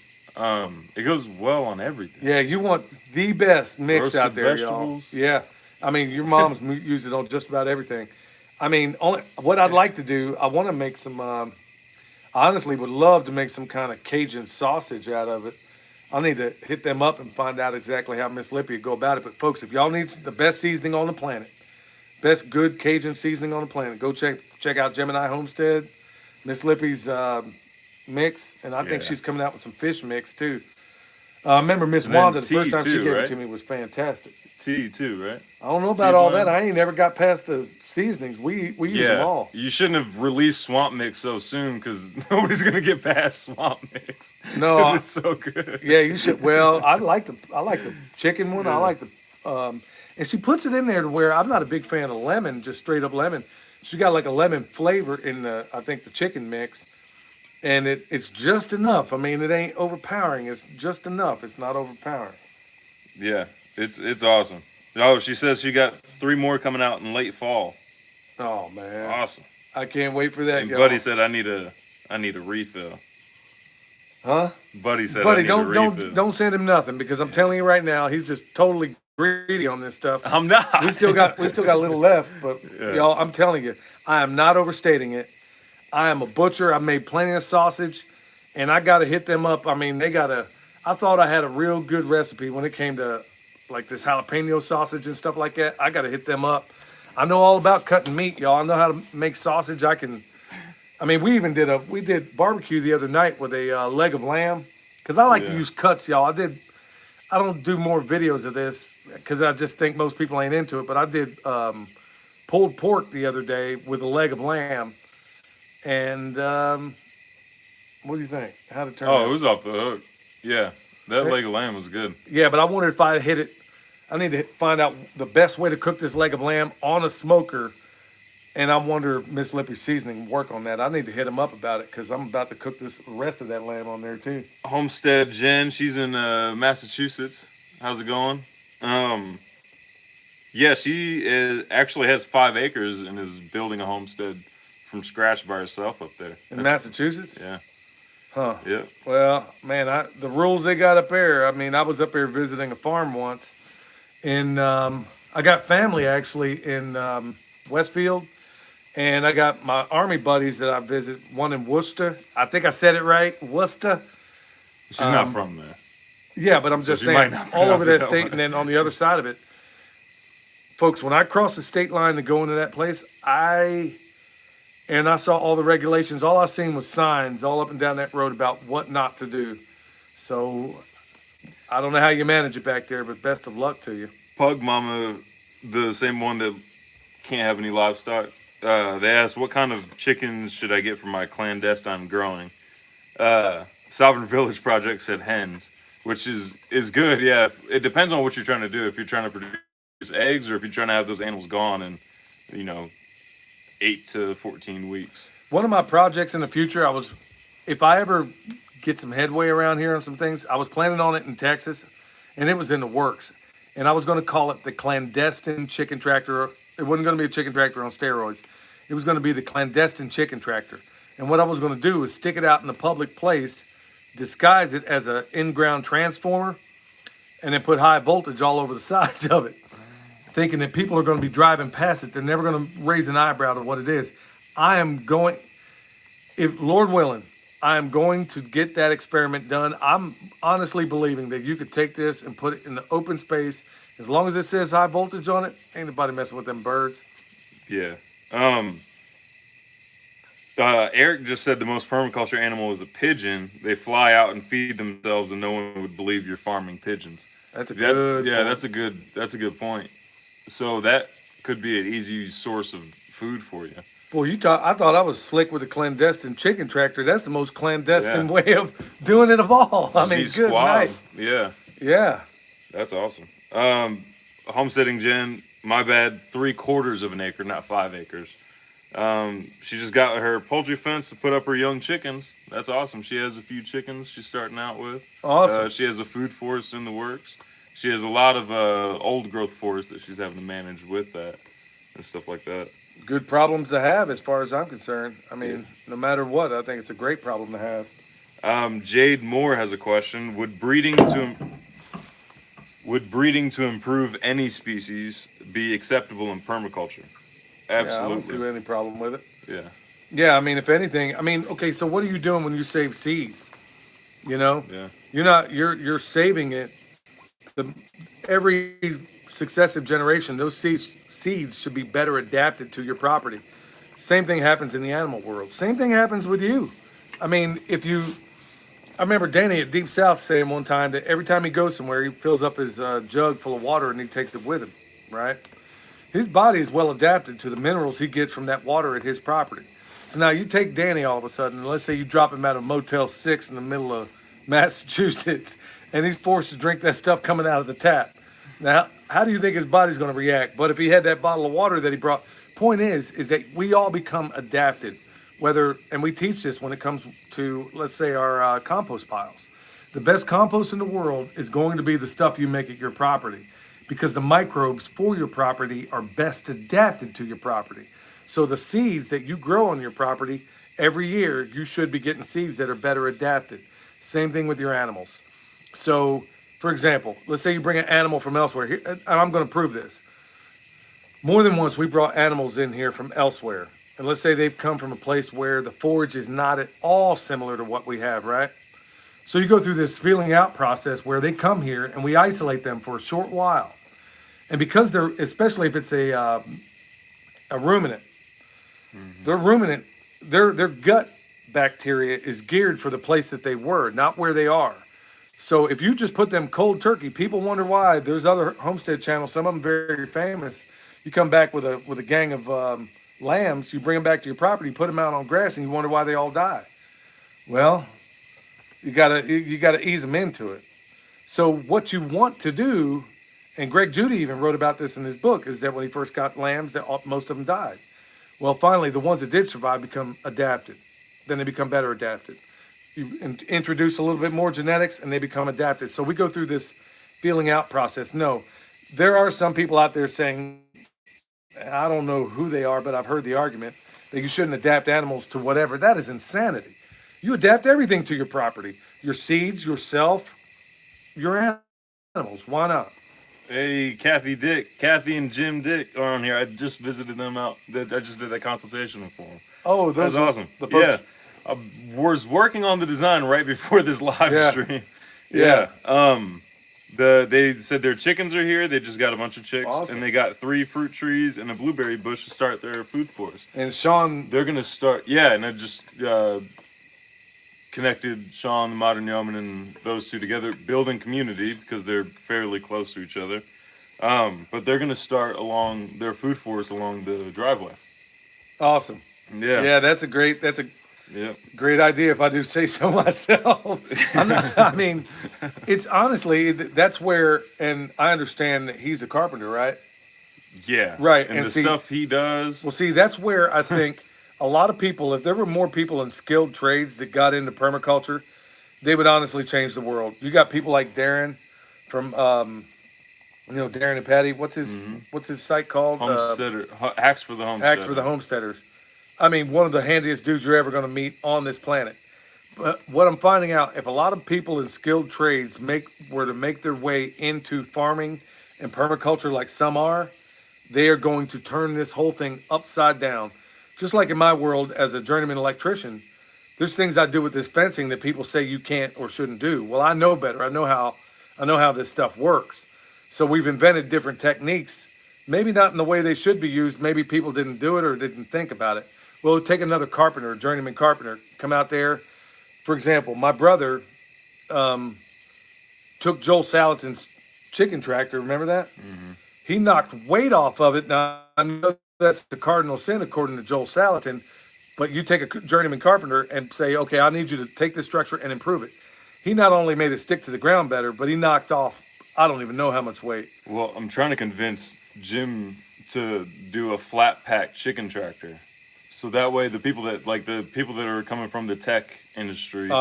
It goes well on everything. Yeah, you want the best mix out Roasted there, y'all. vegetables. Yeah, I mean, your mom's used it on just about everything. I mean, only what I'd like to do, I want to make some. I honestly would love to make some kind of Cajun sausage out of it. I need to hit them up and find out exactly how Miss Lippy would go about it. But folks, if y'all need the best seasoning on the planet, best good Cajun seasoning on the planet, go check out Gemini Homestead, Miss Lippy's mix, and I think Yeah. she's coming out with some fish mix too. I remember Miss And then Wanda, the first tea time she too, gave it right? to me was fantastic. Tea too, right? I don't know Tea about all that. blends? I ain't never got past the seasonings. We use them Yeah. all. You shouldn't have released Swamp Mix so soon because nobody's gonna get past Swamp Mix. No, Because it's so good. Yeah, you should. Well, I like the chicken one. I Yeah. like the and she puts it in there to where I'm not a big fan of lemon, just straight up lemon. She got like a lemon flavor in the I think the chicken mix, and it's just enough. I mean, it ain't overpowering. It's just enough. It's not overpowering. Yeah. It's awesome. Oh, she says she got 3 more coming out in late fall. Oh man, Awesome. I can't wait for that, And y'all. Buddy said I need a refill. Huh? Buddy said I Buddy, need a refill. don't send him nothing because I'm telling you right now, he's just totally greedy on this stuff. I'm not. We still got a little left, but Yeah. y'all, I'm telling you, I am not overstating it. I am a butcher. I made plenty of sausage, and I got to hit them up. I mean, I thought I had a real good recipe when it came to like this jalapeno sausage and stuff like that. I got to hit them up. I know all about cutting meat, y'all. I know how to make sausage. I mean, we even did barbecue the other night with a leg of lamb, because I like to Yeah. use cuts, y'all. I don't do more videos of this because I just think most people ain't into it. But I did pulled pork the other day with a leg of lamb, and what do you think? How did it turn Oh, out? it was off the hook. Yeah. That Right. leg of lamb was good. Yeah, but I wondered if I hit it. I need to find out the best way to cook this leg of lamb on a smoker, and I wonder if Miss Lippy's seasoning will work on that. I need to hit him up about it because I'm about to cook the rest of that lamb on there too. Homestead Jen, she's in Massachusetts. How's it going? Yeah, actually has 5 acres and is building a homestead from scratch by herself up there. In Massachusetts? Yeah, Huh. yeah. Well, man, the rules they got up there. I mean, I was up there visiting a farm once, and I got family actually in Westfield, and I got my army buddies that I visit. One in Worcester. I think I said it right, Worcester. She's not from there. Yeah, but I'm So just she might saying, not all over pronounce it that that state, way. and then on the other side of it, folks. When I crossed the state line to go into that place, I saw all the regulations. All I seen was signs all up and down that road about what not to do. So I don't know how you manage it back there, but best of luck to you. Pug Mama, the same one that can't have any livestock. They asked, what kind of chickens should I get for my clandestine growing? Sovereign Village Project said hens, which is good. Yeah, it depends on what you're trying to do. If you're trying to produce eggs or if you're trying to have those animals gone in, 8 to 14 weeks. One of my projects in the future, if I ever get some headway around here on some things, I was planning on it in Texas, and it was in the works. And I was going to call it the clandestine chicken tractor. It wasn't going to be a chicken tractor on steroids. It was going to be the clandestine chicken tractor. And what I was going to do is stick it out in a public place, disguise it as an in-ground transformer, and then put high voltage all over the sides of it, thinking that people are going to be driving past it. They're never going to raise an eyebrow to what it is. If Lord willing, I am going to get that experiment done. I'm honestly believing that you could take this and put it in the open space. As long as it says high voltage on it, ain't nobody messing with them birds. Yeah. Eric just said the most permaculture animal is a pigeon. They fly out and feed themselves, and no one would believe you're farming pigeons. That's a good Yeah, point. that's a good point. So that could be an easy source of food for you. Boy, I thought I was slick with a clandestine chicken tractor. That's the most clandestine Yeah. way of doing it of all. I mean, Z good Squab. night. Yeah, Yeah. that's awesome. Homesteading Jen, my bad, 3/4 of an acre, not 5 acres. She just got her poultry fence to put up her young chickens. That's awesome. She has a few chickens she's starting out with. Awesome. She has a food forest in the works. She has a lot of old growth forest that she's having to manage with that. and stuff like that. Good problems to have, as far as I'm concerned. I mean, no matter what, I think it's a great problem to have. Jade Moore has a question: would breeding to improve any species be acceptable in permaculture? Yeah, I don't see Absolutely. any problem with it. Yeah. Yeah, I mean, if anything, I mean, okay, so what are you doing when you save seeds? You know, Yeah. you're saving it. The every successive generation, those seeds should be better adapted to your property. Same thing happens in the animal world. Same thing happens with you. I mean, if you, I remember Danny at Deep South saying one time that every time he goes somewhere, he fills up his jug full of water and he takes it with him, right? His body is well adapted to the minerals he gets from that water at his property. So now you take Danny all of a sudden, let's say you drop him at a Motel 6 in the middle of Massachusetts, and he's forced to drink that stuff coming out of the tap. Now, how do you think his body's going to react? But if he had that bottle of water that he brought, point is that we all become adapted, whether, and we teach this when it comes to, let's say, our compost piles. The best compost in the world is going to be the stuff you make at your property because the microbes for your property are best adapted to your property. So the seeds that you grow on your property, every year you should be getting seeds that are better adapted. Same thing with your animals. So, for example, let's say you bring an animal from elsewhere. Here, and I'm going to prove this. More than once, we brought animals in here from elsewhere. And let's say they've come from a place where the forage is not at all similar to what we have, right? So you go through this feeling out process where they come here and we isolate them for a short while. And because they're, especially if it's a ruminant, their ruminant, their gut bacteria is geared for the place that they were, not where they are. So if you just put them cold turkey, people wonder why. There's other homestead channels, some of them very famous. You come back with a gang of lambs, you bring them back to your property, put them out on grass, and you wonder why they all die. Well, you gotta ease them into it. So what you want to do, and Greg Judy even wrote about this in his book, is that when he first got lambs, that most of them died. Well, finally, the ones that did survive become adapted. Then they become better adapted. You introduce a little bit more genetics, and they become adapted. So we go through this feeling out process. No, there are some people out there saying, I don't know who they are, but I've heard the argument that you shouldn't adapt animals to whatever. That is insanity. You adapt everything to your property, your seeds, yourself, your animals. Why not? Hey, Kathy and Jim Dick are on here. I just visited them out. I just did that consultation for them. Oh, That's those are awesome. the folks. Yeah, I was working on the design right before this live Yeah. stream. Yeah. They said their chickens are here. They just got a bunch of chicks, Awesome. and they got 3 fruit trees and a blueberry bush to start their food forest. And Sean, They're gonna start. Yeah, and I just connected Sean, the Modern Yeoman, and those two together, building community because they're fairly close to each other. But they're gonna start along their food forest along the driveway. awesome. Yeah. Yeah, that's a great Yeah. idea if I do say so myself. I mean, it's honestly that's where, and I understand that he's a carpenter, right? Yeah. Right, And and the see- stuff he does. Well, see, that's where I think a lot of people, if there were more people in skilled trades that got into permaculture, they would honestly change the world. You got people like Darren from, Darren and Patty. What's his site called? Homesteader. Hacks for the Homesteader. Hacks for the Homesteaders. I mean, one of the handiest dudes you're ever going to meet on this planet. But what I'm finding out, if a lot of people in skilled trades were to make their way into farming and permaculture like some are, they are going to turn this whole thing upside down. Just like in my world as a journeyman electrician, there's things I do with this fencing that people say you can't or shouldn't do. Well, I know better. I know how this stuff works. So we've invented different techniques, maybe not in the way they should be used. Maybe people didn't do it or didn't think about it. Well, take another carpenter, a journeyman carpenter, come out there. For example, my brother took Joel Salatin's chicken tractor. Remember that? Mm-hmm. He knocked weight off of it. Now, I know that's the cardinal sin according to Joel Salatin, but you take a journeyman carpenter and say, okay, I need you to take this structure and improve it. He not only made it stick to the ground better, but he knocked off, I don't even know how much weight. Well, I'm trying to convince Jim to do a flat pack chicken tractor. So that way the people that are coming from the tech industry and that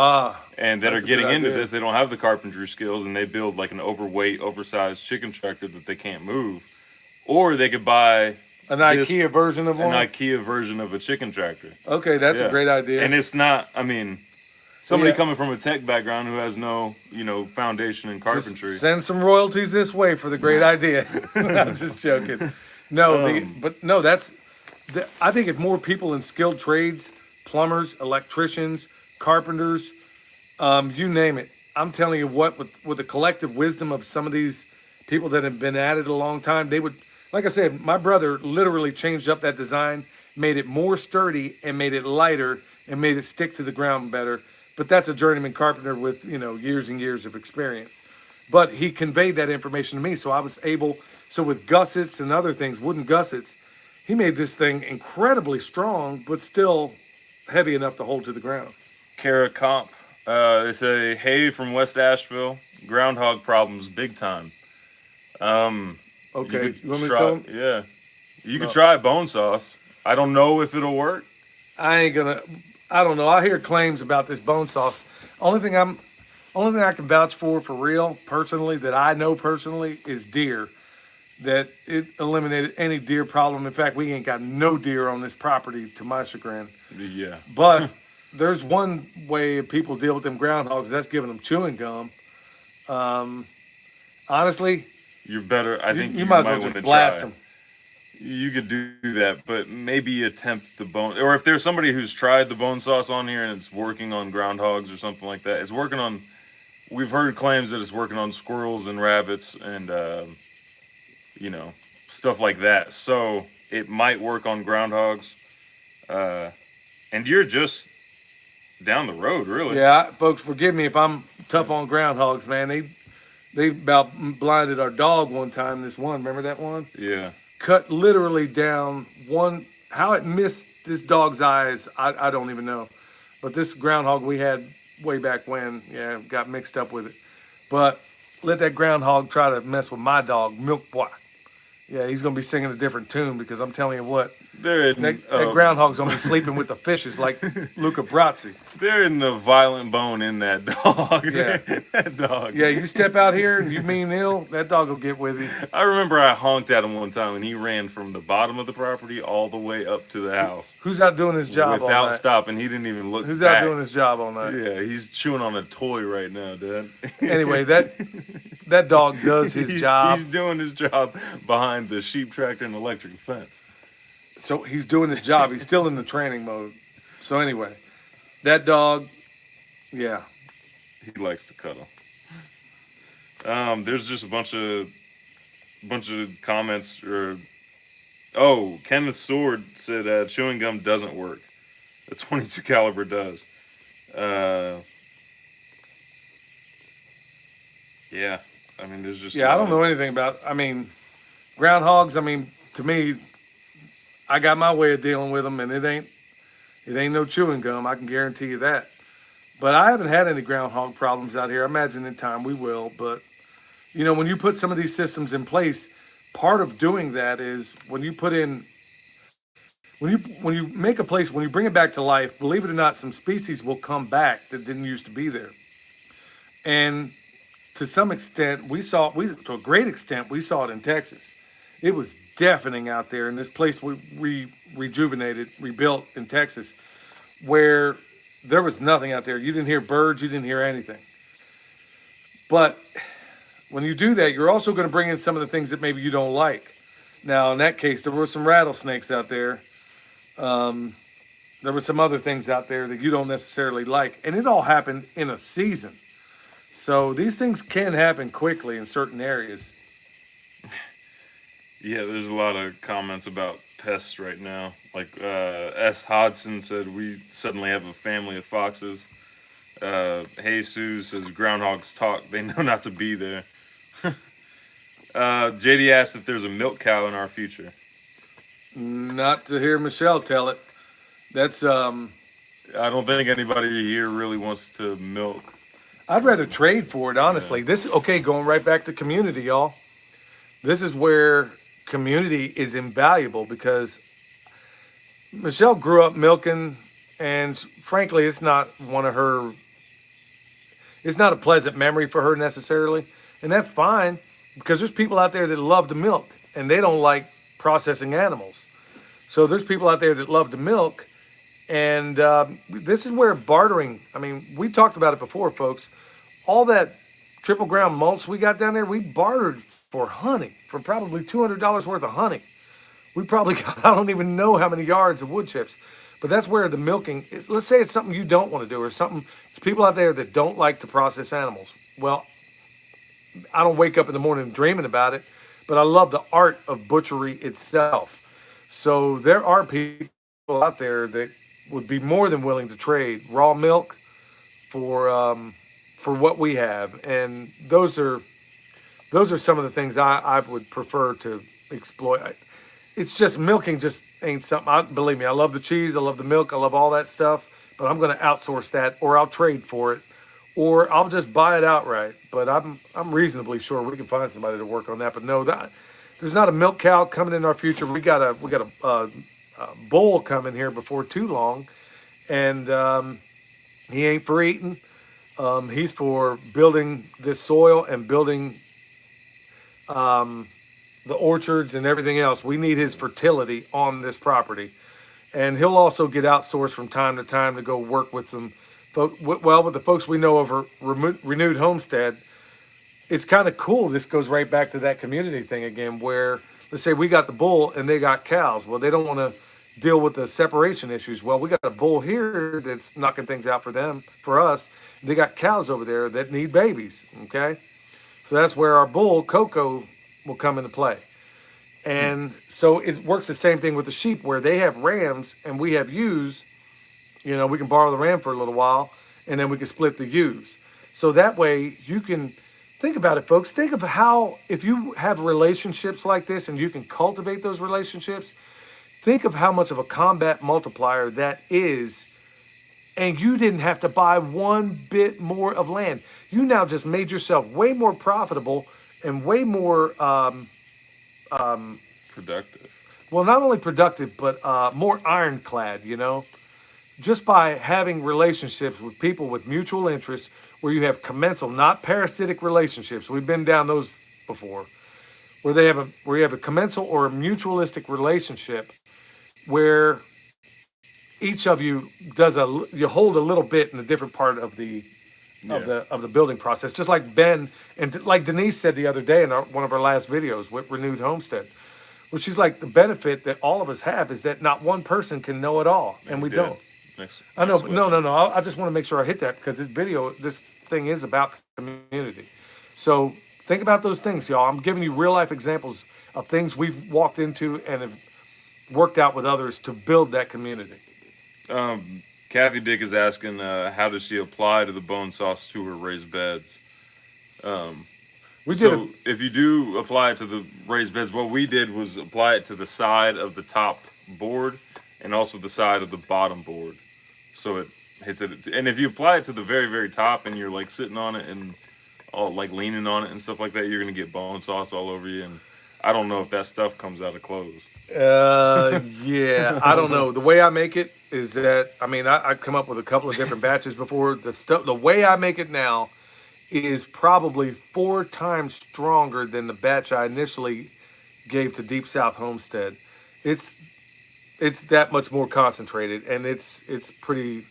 are that's a getting good into idea. this, they don't have the carpentry skills and they build like an overweight, oversized chicken tractor that they can't move. Or they could buy An IKEA version of one? An IKEA version of a chicken tractor. Okay, that's a great idea. And it's not, I mean, somebody Yeah. coming from a tech background who has no, foundation in carpentry. Just send some royalties this way for the great idea. I'm just joking. No, I think if more people in skilled trades, plumbers, electricians, carpenters, you name it. I'm telling you what, with the collective wisdom of some of these people that have been at it a long time, they would, like I said, my brother literally changed up that design, made it more sturdy and made it lighter and made it stick to the ground better. But that's a journeyman carpenter with, years and years of experience. But he conveyed that information to me, so I was able, so with gussets and other things, wooden gussets, he made this thing incredibly strong, but still heavy enough to hold to the ground. Kara Comp, they say, hey, from West Asheville, groundhog problems big time. Okay, you want me to try, tell him? yeah. You could try bone sauce. I don't know if it'll work. I don't know. I hear claims about this bone sauce. Only thing I can vouch for real, personally, that I know personally, is deer. That it eliminated any deer problem. In fact, we ain't got no deer on this property, to my chagrin. Yeah. But there's one way people deal with them groundhogs. That's giving them chewing gum. Honestly, You're better. I think you might as well want just to blast try. them. You could do that, but maybe attempt the bone. Or if there's somebody who's tried the bone sauce on here and it's working on groundhogs or something like that, it's working on. We've heard claims that it's working on squirrels and rabbits and stuff like that. So it might work on groundhogs. And you're just down the road, really. Yeah, folks, forgive me if I'm tough on groundhogs, man. They about blinded our dog one time. This one, remember that one? Yeah. Cut literally down one. How it missed this dog's eyes, I don't even know. But this groundhog we had way back when, got mixed up with it. But let that groundhog try to mess with my dog, Milk Boy. Yeah, he's gonna be singing a different tune because I'm telling you what, that groundhog's gonna be sleeping with the fishes like Luca Brasi. There isn't a violent bone in that dog. Yeah. That dog. Yeah, you step out here and you mean ill, that dog will get with you. I remember I honked at him one time and he ran from the bottom of the property all the way up to the house. Who's out doing his job all without night? stopping. He didn't even look Who's back. out doing his job all night? Yeah, he's chewing on a toy right now, Dad. Anyway, that dog does his job. He's doing his job behind the sheep tractor and electric fence. So he's doing his job. He's still in the training mode. So anyway, that dog, yeah. He likes to cuddle. There's just a bunch of comments. Kenneth Sword said chewing gum doesn't work. The 22 caliber does. Yeah. I mean, there's just. Yeah, I don't know anything about. Groundhogs. To me, I got my way of dealing with them, and it ain't no chewing gum. I can guarantee you that. But I haven't had any groundhog problems out here. I imagine in time we will. But when you put some of these systems in place, part of doing that is when you make a place, when you bring it back to life. Believe it or not, some species will come back that didn't used to be there, and to some extent, to a great extent, we saw it in Texas. It was deafening out there in this place we rebuilt in Texas, where there was nothing out there. You didn't hear birds, you didn't hear anything. But when you do that, you're also going to bring in some of the things that maybe you don't like. Now, in that case, there were some rattlesnakes out there. There were some other things out there that you don't necessarily like. And it all happened in a season. So these things can happen quickly in certain areas. Yeah, there's a lot of comments about pests right now. Like S. Hodson said, we suddenly have a family of foxes. Jesus says, groundhogs talk. They know not to be there. JD asked if there's a milk cow in our future. Not to hear Michelle tell it. That's I don't think anybody here really wants to milk. I'd rather trade for it, honestly. Yeah. Going right back to community, y'all. This is where community is invaluable because Michelle grew up milking, and frankly, it's not a pleasant memory for her necessarily. And that's fine because there's people out there that love to milk and they don't like processing animals. So there's people out there that love to milk, and this is where bartering. I mean, we talked about it before, folks. All that triple ground mulch we got down there, we bartered for honey, for probably $200 worth of honey. We probably got, I don't even know how many yards of wood chips. But that's where the milking is. Let's say it's something you don't want to do, or something, it's people out there that don't like to process animals. Well, I don't wake up in the morning dreaming about it, but I love the art of butchery itself. So there are people out there that would be more than willing to trade raw milk for what we have, and those are some of the things I would prefer to exploit. It's just milking just ain't something. Believe me, I love the cheese, I love the milk, I love all that stuff, but I'm going to outsource that, or I'll trade for it, or I'll just buy it outright. But I'm reasonably sure we can find somebody to work on that. But no, there's not a milk cow coming in our future. We got a bull coming here before too long, and he ain't for eating. He's for building this soil and building the orchards and everything else. We need his fertility on this property, and he'll also get outsourced from time to time to go work with some folk. Well, with the folks we know over Renewed Homestead, it's kind of cool. This goes right back to that community thing again, where let's say we got the bull and they got cows. Well, they don't want to deal with the separation issues. Well, we got a bull here that's knocking things out for us. They got cows over there that need babies. Okay, so that's where our bull Coco will come into play. And so it works the same thing with the sheep, where they have rams and we have ewes. You know, we can borrow the ram for a little while, and then we can split the ewes. So that way you can think about it, folks. Think of how, if you have relationships like this and you can cultivate those relationships, think of how much of a combat multiplier that is. And you didn't have to buy one bit more of land. You now just made yourself way more profitable and way more productive. Well, not only productive, but more ironclad, you know, just by having relationships with people with mutual interests, where you have commensal, not parasitic relationships. We've been down those before, where you have a commensal or a mutualistic relationship, where each of you you hold a little bit in a different part of the building process, just like Ben and like Denise said the other day in one of our last videos with Renewed Homestead, which is like the benefit that all of us have is that not one person can know it all, and we don't. I know, but no. I just want to make sure I hit that, because this thing is about community. So think about those things, y'all. I'm giving you real life examples of things we've walked into and have worked out with others to build that community. Kathy Dick is asking, how does she apply to the bone sauce to her raised beds? If you do apply it to the raised beds, what we did was apply it to the side of the top board and also the side of the bottom board. So it hits it. And if you apply it to the very, very top and you're like sitting on it and all like leaning on it and stuff like that, you're going to get bone sauce all over you. And I don't know if that stuff comes out of clothes. Yeah, I don't know. The way I make it is that, I mean, I come up with a couple of different batches before. The way I make it now is probably 4 times stronger than the batch I initially gave to Deep South Homestead. It's that much more concentrated, and it's pretty,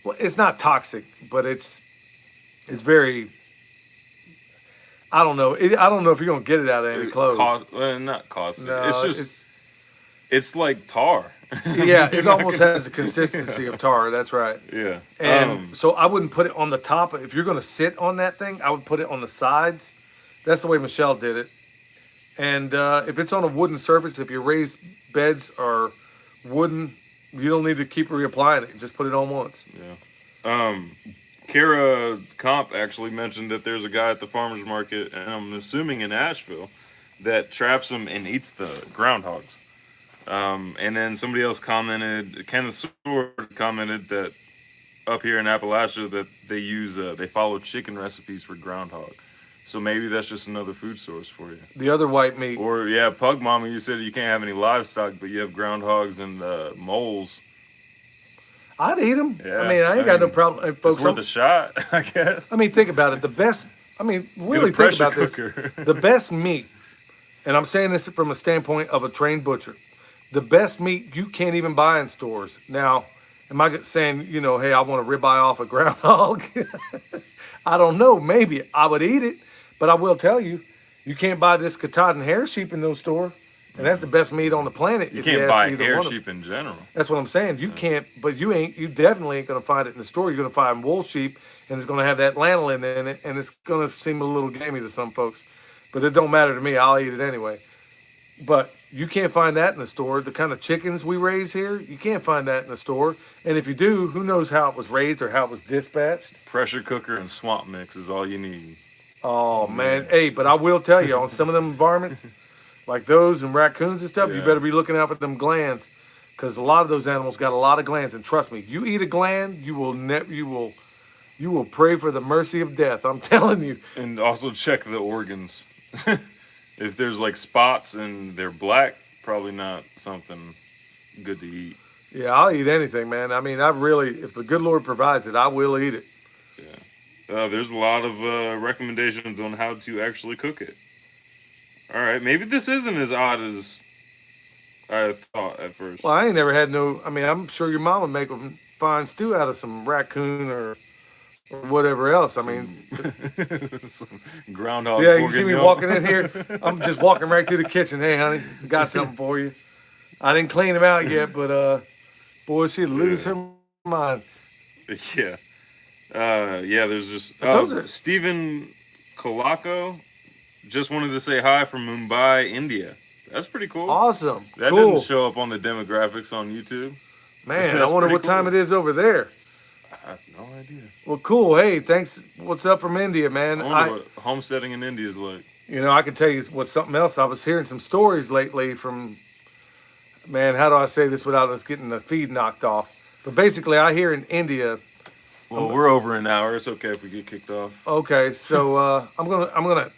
well, it's not toxic, but it's very, I don't know. I don't know if you're going to get it out of any clothes. Not caustic. No, it's just, it's like tar. Yeah, it almost has the consistency of tar. That's right. Yeah. And so I wouldn't put it on the top. If you're going to sit on that thing, I would put it on the sides. That's the way Michelle did it. And if it's on a wooden surface, if your raised beds are wooden, you don't need to keep reapplying it. Just put it on once. Yeah. Kara Comp actually mentioned that there's a guy at the farmer's market, and I'm assuming in Asheville, that traps them and eats the groundhogs. And then somebody else commented, Kenneth Sword commented that up here in Appalachia that they follow chicken recipes for groundhog. So maybe that's just another food source for you. The other white meat. Or yeah, Pug Mama, you said you can't have any livestock, but you have groundhogs and moles. I'd eat them. Yeah, I mean, I ain't got no problem. Folks, it's worth a shot, I guess. I mean, think about it. Really think about this. The best meat and I'm saying this from a standpoint of a trained butcher, the best meat you can't even buy in stores. Now, am I saying, hey, I want a ribeye off a groundhog? I don't know. Maybe I would eat it, but I will tell you, you can't buy this Katahdin hair sheep in no store, and that's the best meat on the planet. You if can't ask buy either hair one of sheep in general. That's what I'm saying. You can't, but you definitely ain't gonna find it in the store. You're gonna find wool sheep, and it's gonna have that lanolin in it, and it's gonna seem a little gamey to some folks, but it don't matter to me. I'll eat it anyway. But you can't find that in the store. The kind of chickens we raise here, you can't find that in the store. And if you do, who knows how it was raised or how it was dispatched? Pressure cooker and swamp mix is all you need. Oh man, hey, but I will tell you, on some of them environments, like those and raccoons and stuff, you Yeah. better be looking out for them glands, because a lot of those animals got a lot of glands. And trust me, you eat a gland, you will pray for the mercy of death. I'm telling you. And also check the organs. If there's like spots and they're black, probably not something good to eat. Yeah, I'll eat anything, man. I mean, if the good Lord provides it, I will eat it. Yeah. There's a lot of recommendations on how to actually cook it. All right, maybe this isn't as odd as I thought at first. Well, I ain't never had no. I mean, I'm sure your mom would make a fine stew out of some raccoon or whatever else. I mean, Some groundhog. yeah, you see me bourguignon. walking in here. I'm just walking right through the kitchen. Hey, honey, got something for you. I didn't clean them out yet, but boy, she'd lose her mind. Yeah. Yeah, there's just Those are- Stephen Kolako just wanted to say hi from Mumbai, India. That's pretty cool. Awesome, That cool, didn't show up on the demographics on YouTube. man. I That's wonder pretty what time cool. it is over there. I have no idea. Well, cool. Hey, thanks. What's up from India, man? I wonder what homesteading in India is like. I can tell you what's something else. I was hearing some stories lately from, man, how do I say this without us getting the feed knocked off? But basically, I hear in India. Well, we're over an hour. It's okay if we get kicked off. Okay, so I'm gonna.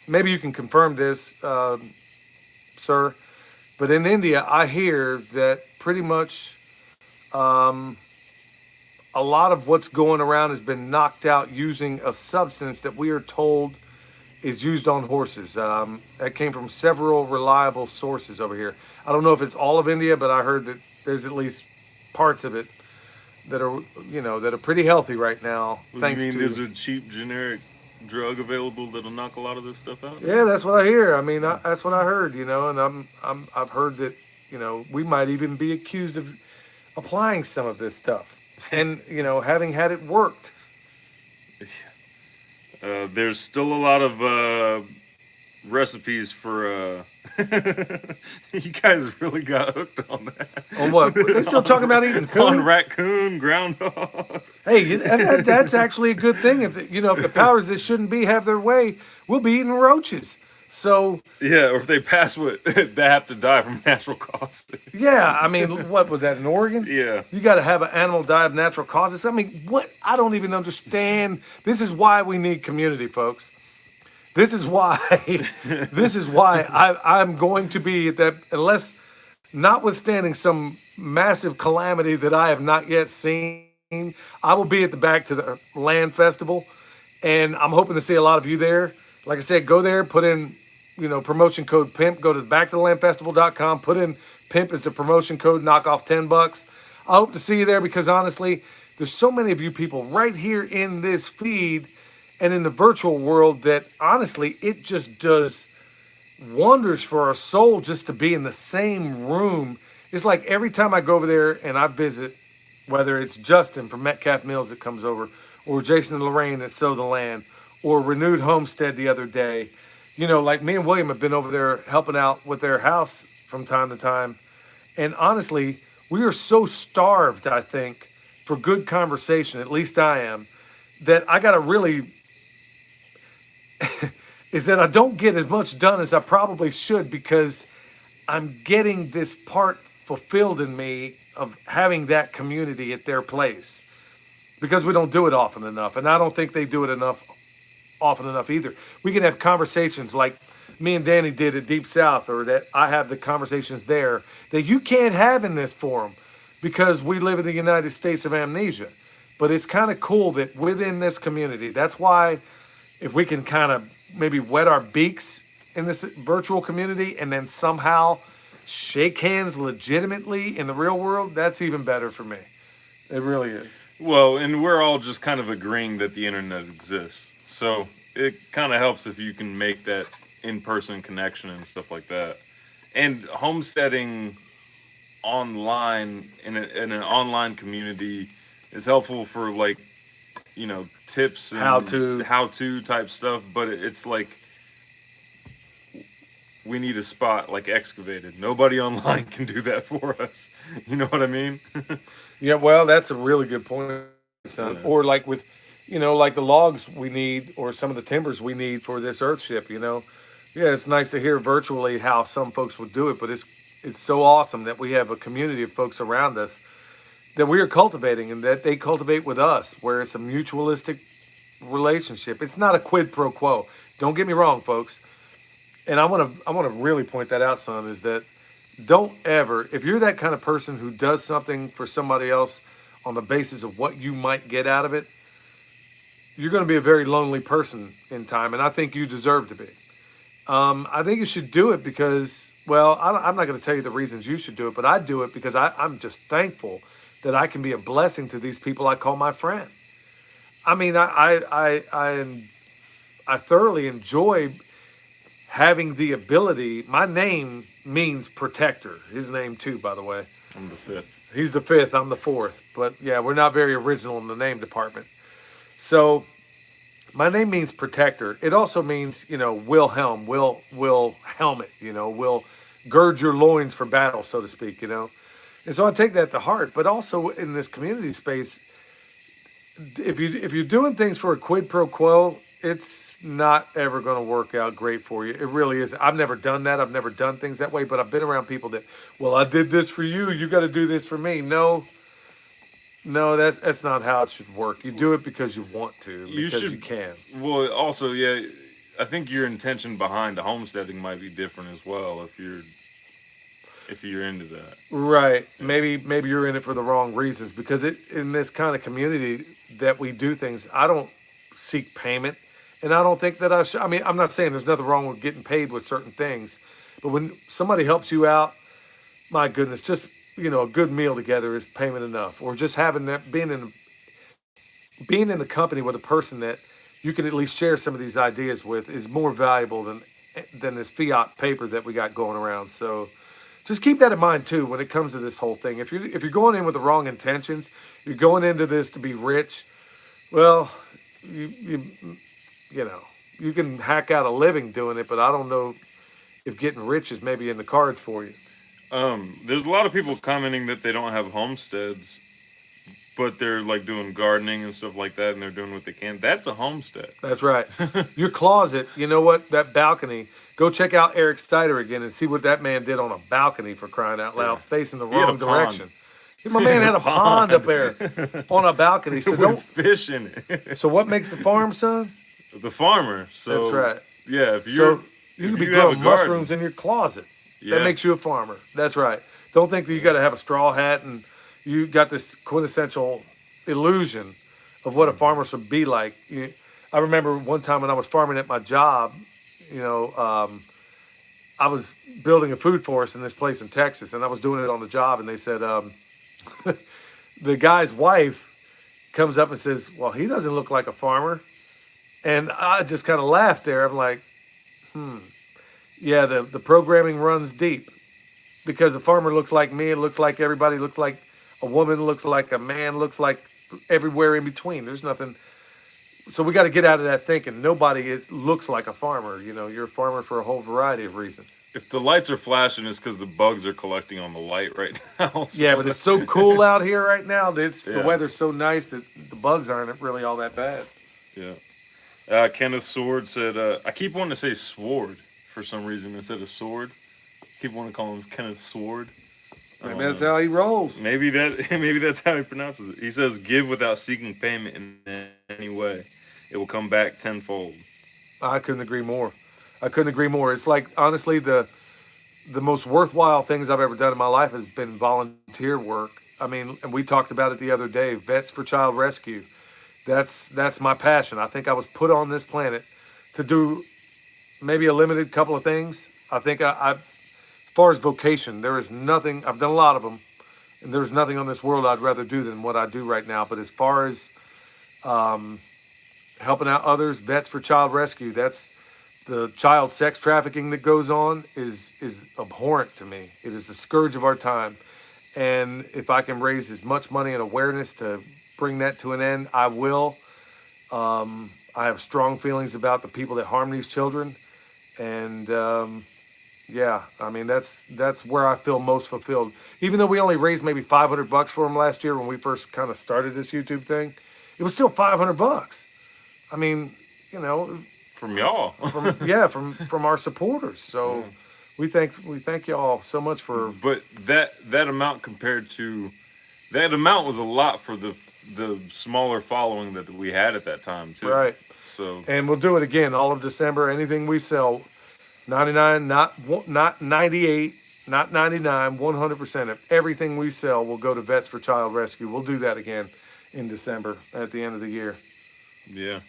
Maybe you can confirm this, sir. But in India, I hear that pretty much a lot of what's going around has been knocked out using a substance that we are told is used on horses. That came from several reliable sources over here. I don't know if it's all of India, but I heard that there's at least parts of it that are, that are pretty healthy right now. What Thanks do you mean to there's a cheap generic drug available that'll knock a lot of this stuff out? yeah, that's what I hear. I mean, that's what I heard. And I've heard that we might even be accused of applying some of this stuff, and having had it worked. There's still a lot of recipes for. You guys really got hooked on that. On what? They still talking about eating On coon? raccoon, groundhog. Hey, that's actually a good thing. If the powers that shouldn't be have their way, we'll be eating roaches. So Yeah, or if they pass what they have to die from natural causes. yeah, I mean, what was that in Oregon? Yeah. You got to have an animal die of natural causes. I mean, what? I don't even understand. This is why we need community, folks. This is why. This is why I'm going to be at that, unless, notwithstanding some massive calamity that I have not yet seen, I will be at the Back to the Land Festival, and I'm hoping to see a lot of you there. Like I said, go there, put in, promotion code PIMP. Go to backtothelandfestival.com, put in PIMP as the promotion code, knock off $10. I hope to see you there, because honestly, there's so many of you people right here in this feed and in the virtual world that honestly, it just does wonders for our soul just to be in the same room. It's like every time I go over there and I visit, whether it's Justin from Metcalf Mills that comes over, or Jason and Lorraine at Sow the Land, or Renewed Homestead the other day, like me and William have been over there helping out with their house from time to time. And honestly, we are so starved, I think, for good conversation, at least I am, that I got to really, is that I don't get as much done as I probably should, because I'm getting this part fulfilled in me of having that community at their place, because we don't do it often enough. And I don't think they do it often enough either. We can have conversations like me and Danny did at Deep South, or that I have the conversations there that you can't have in this forum, because we live in the United States of amnesia. But it's kind of cool that within this community, that's why if we can kind of maybe wet our beaks in this virtual community and then somehow shake hands legitimately in the real world, that's even better for me. It really is. Well, and we're all just kind of agreeing that the internet exists. So it kind of helps if you can make that in-person connection and stuff like that. And homesteading online in an online community is helpful for like, tips and how to type stuff, but it's like we need a spot like excavated. Nobody online can do that for us. You know what I mean? Yeah, well, that's a really good point, son. Yeah. Or like with, like the logs we need or some of the timbers we need for this earthship. Yeah, it's nice to hear virtually how some folks would do it, but it's so awesome that we have a community of folks around us that we are cultivating and that they cultivate with us, where it's a mutualistic relationship. It's not a quid pro quo. Don't get me wrong, folks. And I want to really point that out, son, is that don't ever, if you're that kind of person who does something for somebody else on the basis of what you might get out of it, you're going to be a very lonely person in time, and I think you deserve to be. I think you should do it because, well, I'm not going to tell you the reasons you should do it, but I do it because I'm just thankful that I can be a blessing to these people I call my friend. I mean, I thoroughly enjoy having the ability. My name means protector. His name too, by the way. I'm the fifth. He's the fifth. I'm the fourth. But yeah, we're not very original in the name department. So my name means protector. It also means, Wilhelm, will helmet, will gird your loins for battle, so to speak, And so I take that to heart. But also in this community space, if you're doing things for a quid pro quo, it's not ever going to work out great for you. It really is. I've never done that. I've never done things that way, but I've been around people that, well, I did this for you. You got to do this for me. No, that's not how it should work. You do it because you want to, because you can. Well, also, yeah, I think your intention behind the homesteading might be different as well if you're into that. Right. Yeah. Maybe you're in it for the wrong reasons, because in this kind of community that we do things, I don't seek payment. And I don't think that I should. I mean, I'm not saying there's nothing wrong with getting paid with certain things, but when somebody helps you out, my goodness, just, a good meal together is payment enough. Or just having that, being in the company with a person that you can at least share some of these ideas with is more valuable than this fiat paper that we got going around. So just keep that in mind too when it comes to this whole thing. If you're going in with the wrong intentions, you're going into this to be rich, well, you can hack out a living doing it, but I don't know if getting rich is maybe in the cards for you. There's a lot of people commenting that they don't have homesteads, but they're like doing gardening and stuff like that, and they're doing what they can. That's a homestead. That's right. Your closet, you know what? That balcony. Go check out Eric Steiner again and see what that man did on a balcony, for crying out loud, facing the wrong direction. My man had a pond up there on a balcony. So don't fish in it. So what makes the farm, son? The farmer. So that's right. Yeah, if you can be growing mushrooms in your closet. Yeah. That makes you a farmer. That's right. Don't think that you got to have a straw hat and you got this quintessential illusion of what a farmer should be like. I remember one time when I was farming at my job, I was building a food forest in this place in Texas, and I was doing it on the job, and they said, the guy's wife comes up and says, well, he doesn't look like a farmer. And I just kind of laughed there. I'm like, yeah, the programming runs deep, because the farmer looks like me. It looks like everybody, looks like a woman, looks like a man, looks like everywhere in between. There's nothing. So we got to get out of that thinking. Nobody looks like a farmer. You're a farmer for a whole variety of reasons. If the lights are flashing, it's because the bugs are collecting on the light right now. So. Yeah, but it's so cool out here right now. The weather's so nice that the bugs aren't really all that bad. Yeah. Kenneth Sword said, I keep wanting to say sword for some reason instead of sword. I keep wanting to call him Kenneth Sword. Maybe that's how he rolls. Maybe that's how he pronounces it. He says, give without seeking payment in any way. It will come back tenfold. I couldn't agree more. It's like, honestly, the most worthwhile things I've ever done in my life has been volunteer work. I mean, and we talked about it the other day, Vets for Child Rescue. That's my passion. I think I was put on this planet to do maybe a limited couple of things. I think as far as vocation, there is nothing. I've done a lot of them, and there's nothing on this world I'd rather do than what I do right now. But as far as helping out others, Vets for Child Rescue, that's the child sex trafficking that goes on is abhorrent to me. It is the scourge of our time. And if I can raise as much money and awareness to bring that to an end, I will. I have strong feelings about the people that harm these children. And yeah, I mean, that's where I feel most fulfilled. Even though we only raised maybe $500 for them last year when we first kind of started this YouTube thing, it was still $500. I mean, you know, From y'all. from our supporters. So we thank y'all so much for. But that amount compared to that amount was a lot for the smaller following that we had at that time too. Right. So And we'll do it again all of December. Anything we sell, 99, not 98, not 99, 100% of everything we sell will go to Vets for Child Rescue. We'll do that again in December at the end of the year. yeah.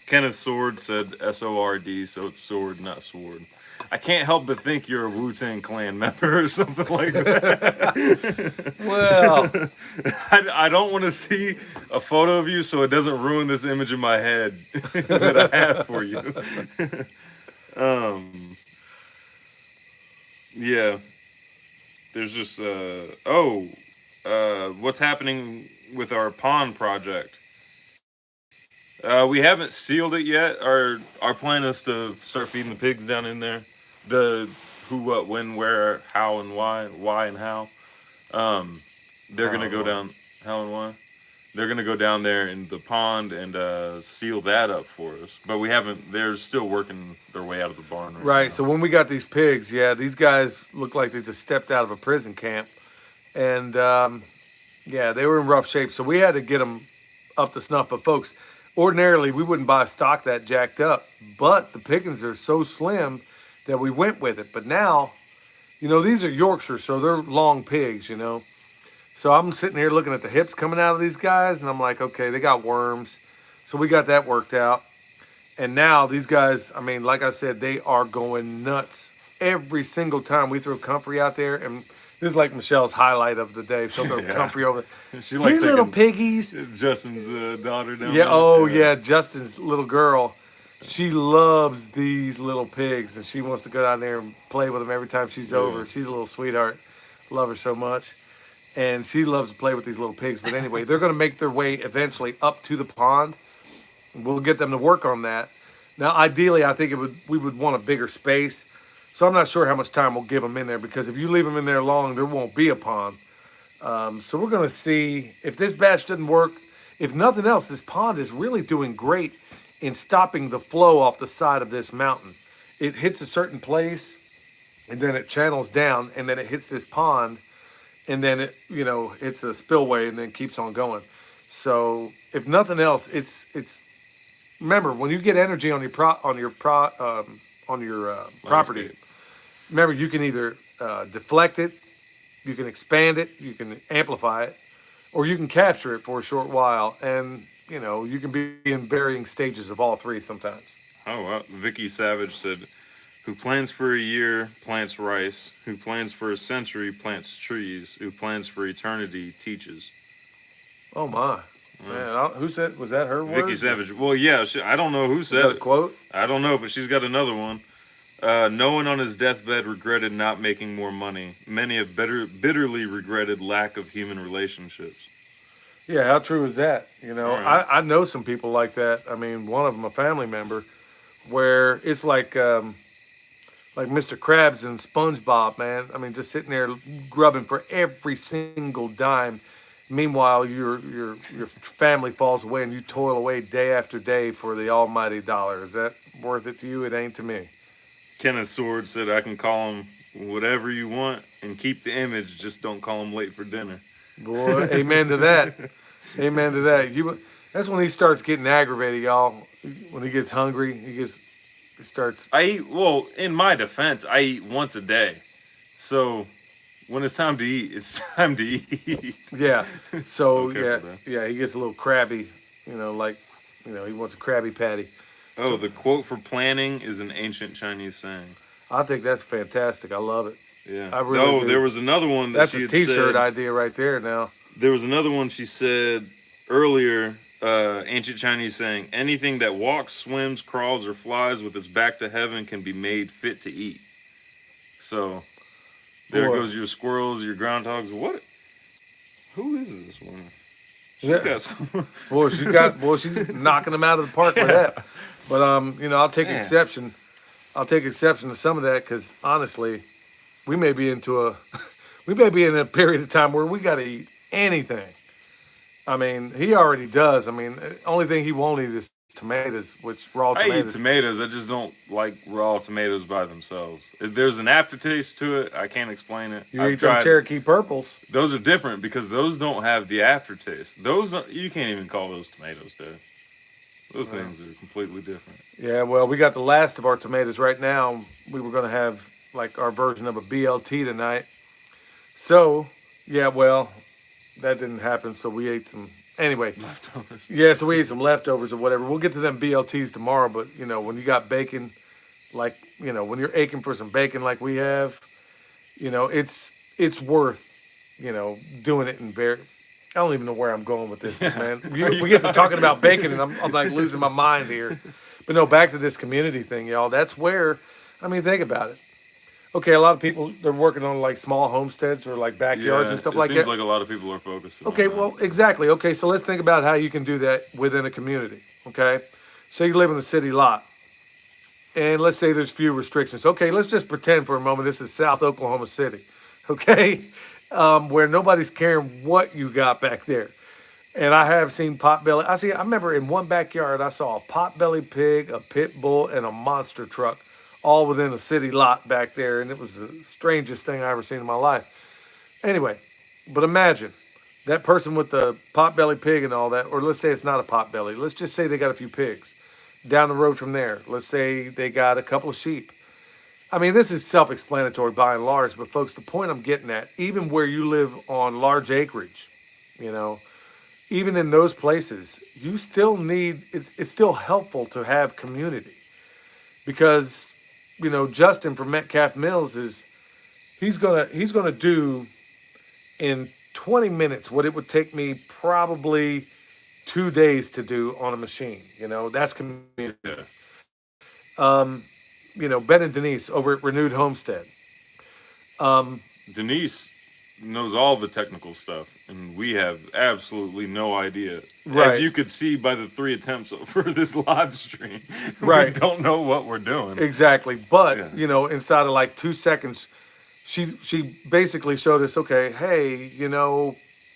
Kenneth Sword said SORD, so it's sword, not sword. I can't help but think you're a Wu-Tang Clan member or something like that. Well, I don't want to see a photo of you so it doesn't ruin this image in my head that I have for you. Yeah. There's just, what's happening with our pond project? We haven't sealed it yet. Our plan is to start feeding the pigs down in there. The who, what, when, where, how, and why and how. They're gonna go down. How and why? They're gonna go down there in the pond and seal that up for us. But we haven't. They're still working their way out of the barn. right. Now. So when we got these pigs, yeah, these guys look like they just stepped out of a prison camp, and yeah, they were in rough shape. So we had to get them up to snuff. But folks, ordinarily we wouldn't buy stock that jacked up, but the pickings are so slim that we went with it. But now, you know, these are Yorkshire, so they're long pigs, you know. So I'm sitting here looking at the hips coming out of these guys, and I'm like, okay, they got worms. So we got that worked out. And now these guys, I mean, like I said, they are going nuts every single time we throw comfrey out there. And this is like Michelle's highlight of the day. She'll throw comfrey over. She likes These little piggies. Justin's daughter down Yeah, there. oh yeah, Justin's little girl. She loves these little pigs, and she wants to go down there and play with them every time she's over. She's a little sweetheart. Love her so much. And she loves to play with these little pigs. But anyway, they're going to make their way eventually up to the pond. We'll get them to work on that. Now, ideally, I think we would want a bigger space. So I'm not sure how much time we'll give them in there, because if you leave them in there long, there won't be a pond. So we're going to see if this batch doesn't work. If nothing else, this pond is really doing great in stopping the flow off the side of this mountain. It hits a certain place, and then it channels down, and then it hits this pond, and then it, you know, it's a spillway, and then keeps on going. So if nothing else, it's remember, when you get energy on your property, remember, you can either deflect it, you can expand it, you can amplify it, or you can capture it for a short while. And you know, you can be in varying stages of all three sometimes. Oh, well, Vicky Savage said, who plans for a year plants rice, who plans for a century plants trees, who plans for eternity teaches. Oh my. Man, who said, was that her word? Vicky Savage. Well, yeah, I don't know who said Is that a it. quote? I don't know, but she's got another one. No one on his deathbed regretted not making more money. Many have bitterly regretted lack of human relationships. Yeah, how true is that? You know, Right. I know some people like that. I mean, one of them, a family member, where it's like Mr. Krabs and SpongeBob, man. I mean, just sitting there grubbing for every single dime. Meanwhile, your family falls away, and you toil away day after day for the almighty dollar. Is that worth it to you? It ain't to me. Kenneth Sword said, I can call him whatever you want and keep the image, just don't call him late for dinner. Boy, amen to that. Amen to that. That's when he starts getting aggravated, y'all. When he gets hungry, he starts. I eat, well, in my defense, I eat once a day. So when it's time to eat, it's time to eat. Yeah. So Okay, yeah, he gets a little crabby. You know, like, you know, he wants a Krabby Patty. Oh, the quote for planning is an ancient Chinese saying. I think that's fantastic. I love it. Yeah. I really No, do. there was another one that That's she a had T-shirt said. idea right there. Now, There was another one she said earlier. Ancient Chinese saying, "Anything that walks, swims, crawls, or flies with its back to heaven can be made fit to eat." So there boy, goes your squirrels, your groundhogs. What? Who is this woman? She's yeah, got some. she's knocking them out of the park with Yeah. that. But I'll take Man. exception. I'll take exception to some of that because honestly, we may be into a, we may be in a period of time where we got to eat anything. I mean, he already does. I mean, only thing he won't eat is tomatoes, which raw I eat tomatoes. tomatoes. I just don't like raw tomatoes by themselves. If there's an aftertaste to it, I can't explain it. You I've eat them tried. Cherokee purples. Those are different because those don't have the aftertaste. Those you can't even call those tomatoes, dude. Those things are completely different. Yeah, well, we got the last of our tomatoes right now. We were going to have like our version of a BLT tonight. So, yeah, well, that didn't happen. So we ate some anyway. Leftovers. Yeah, so we ate some leftovers or whatever. We'll get to them BLTs tomorrow. But when you got bacon, like when you're aching for some bacon like we have, it's worth doing it in very. I don't even know where I'm going with this, man. We get to talking about bacon, and I'm like losing my mind here. But no, back to this community thing, y'all. That's where, I mean, think about it. Okay, a lot of people they're working on like small homesteads or like backyards and stuff like It seems that. like a lot of people are focused. Okay, on that. well, exactly. Okay, so let's think about how you can do that within a community. Okay, so you live in a city lot, and let's say there's few restrictions. Okay, let's just pretend for a moment this is South Oklahoma City. Okay, where nobody's caring what you got back there. And I have seen potbelly. I remember in one backyard I saw a potbelly pig, a pit bull, and a monster truck, all within a city lot back there, and it was the strangest thing I ever seen in my life. Anyway, but imagine that person with the potbelly pig and all that, or let's say it's not a potbelly. Let's just say they got a few pigs. Down the road from there, let's say they got a couple of sheep. I mean, this is self-explanatory by and large, but folks, the point I'm getting at, even where you live on large acreage, you know, even in those places, you still need, it's still helpful to have community because, Justin from Metcalf Mills he's gonna do in 20 minutes what it would take me probably 2 days to do on a machine. That's community. Yeah. Ben and Denise over at Renewed Homestead. Denise knows all the technical stuff, and we have absolutely no idea. Right. As you could see by the 3 attempts for this live stream, Right. we don't know what we're doing. Exactly. But, Yeah. Inside of like 2 seconds, she basically showed us, okay, hey,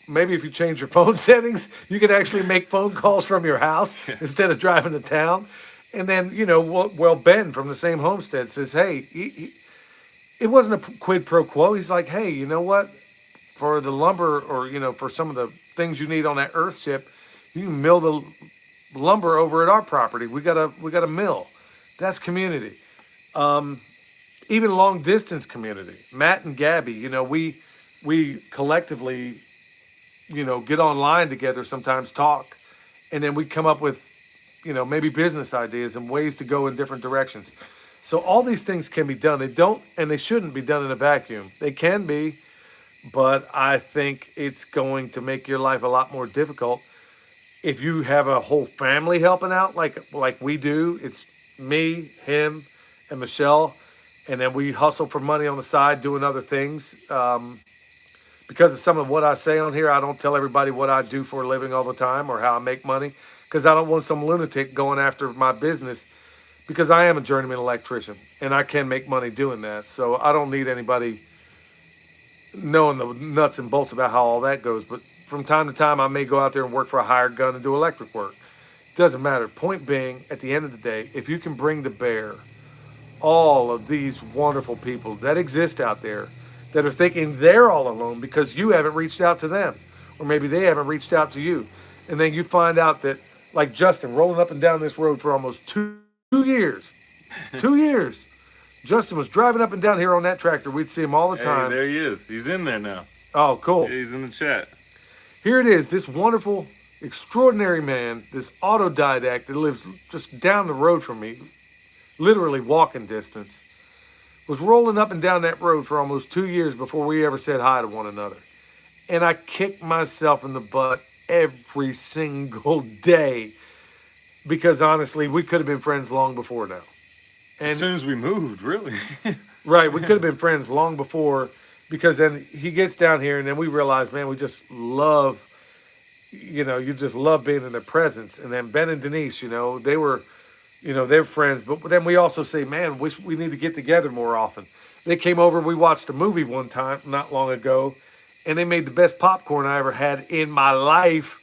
maybe if you change your phone settings, you can actually make phone calls from your house instead of driving to town. And then, Ben from the same homestead says, hey, it wasn't a quid pro quo. He's like, hey, you know what? For the lumber or, for some of the things you need on that earth chip, you can mill the lumber over at our property. We got a mill. That's community. Even long distance community. Matt and Gabby, we collectively, get online together sometimes, talk, and then we come up with, maybe business ideas and ways to go in different directions. So all these things can be done. They don't, and they shouldn't be done in a vacuum. They can be, but I think it's going to make your life a lot more difficult if you have a whole family helping out, like we do. It's me, him, and Michelle, and then we hustle for money on the side doing other things. Because of some of what I say on here, I don't tell everybody what I do for a living all the time or how I make money, because I don't want some lunatic going after my business, because I am a journeyman electrician and I can make money doing that. So I don't need anybody knowing the nuts and bolts about how all that goes. But from time to time, I may go out there and work for a hired gun and do electric work. Doesn't matter. Point being, at the end of the day, if you can bring to bear all of these wonderful people that exist out there that are thinking they're all alone because you haven't reached out to them, or maybe they haven't reached out to you, and then you find out that, like Justin, rolling up and down this road for almost 2 years. 2 years. Justin was driving up and down here on that tractor. We'd see him all the time. Hey, there he is. He's in there now. Oh, cool. He's in the chat. Here it is. This wonderful, extraordinary man, this autodidact that lives just down the road from me, literally walking distance, was rolling up and down that road for almost 2 years before we ever said hi to one another. And I kicked myself in the butt every single day because honestly, we could have been friends long before now. As And soon as we moved, really. right, we could have been friends long before because then he gets down here and then we realize, man, we just love, you just love being in their presence. And then Ben and Denise, they were, they're friends. But then we also say, man, we need to get together more often. They came over, we watched a movie one time not long ago, and they made the best popcorn I ever had in my life.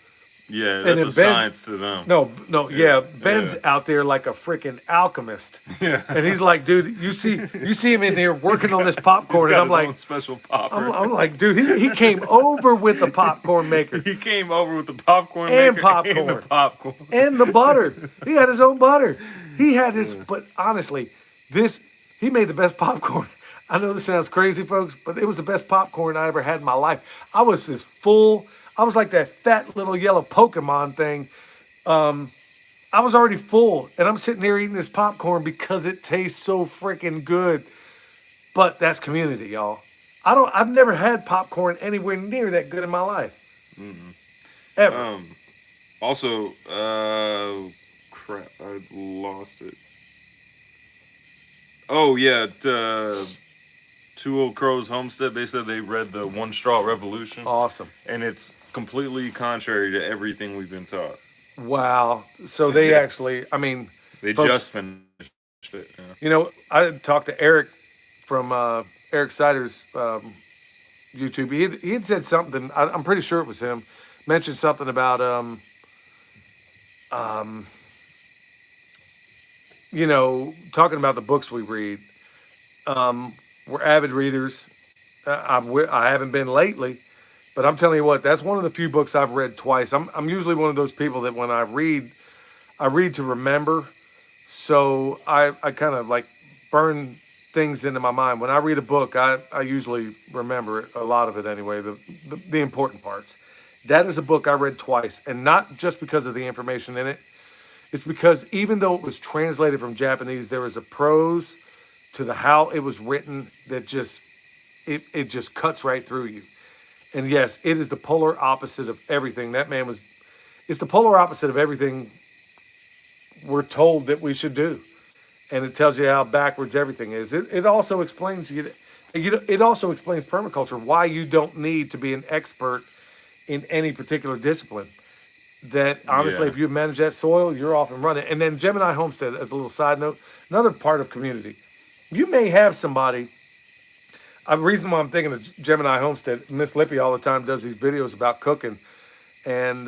Yeah, And that's then a Ben, science to them. no, yeah. Ben's out there like a freaking alchemist. Yeah. And he's like, dude, you see him in here working on this He's popcorn, got and I'm his like, own special popper. I'm like, dude, he came over with the popcorn maker He came over with the popcorn And maker popcorn. and the popcorn. and the butter. He had his own butter. He had his, but honestly, he made the best popcorn. I know this sounds crazy, folks, but it was the best popcorn I ever had in my life. I was as full. I was like that fat little yellow Pokemon thing. I was already full, and I'm sitting there eating this popcorn because it tastes so freaking good. But that's community, y'all. I've never had popcorn anywhere near that good in my life. Ever. Also, crap, I lost it. Oh yeah, Two Old Crows Homestead. They said they read the One Straw Revolution, Awesome. and it's completely contrary to everything we've been taught. Wow. So they actually, They folks, just finished it. Yeah. I talked to Eric from Eric Sider's YouTube. He had said something. I'm pretty sure it was him. Mentioned something about talking about the books we read. We're avid readers. I haven't been lately, but I'm telling you what, that's one of the few books I've read twice. I'm usually one of those people that when I read to remember. So I kind of like burn things into my mind. When I read a book, I usually remember it, a lot of it anyway, the important parts. That is a book I read twice, and not just because of the information in it. It's because even though it was translated from Japanese, there was a prose to the how it was written that just it just cuts right through you. And yes, it is the polar opposite of everything. It's the polar opposite of everything we're told that we should do. And it tells you how backwards everything is. It also explains it also explains permaculture, why you don't need to be an expert in any particular discipline. That honestly, if you manage that soil, you're off and running. And then Gemini Homestead, as a little side note, another part of community. You may have somebody. The reason why I'm thinking of Gemini Homestead, Miss Lippy all the time does these videos about cooking. And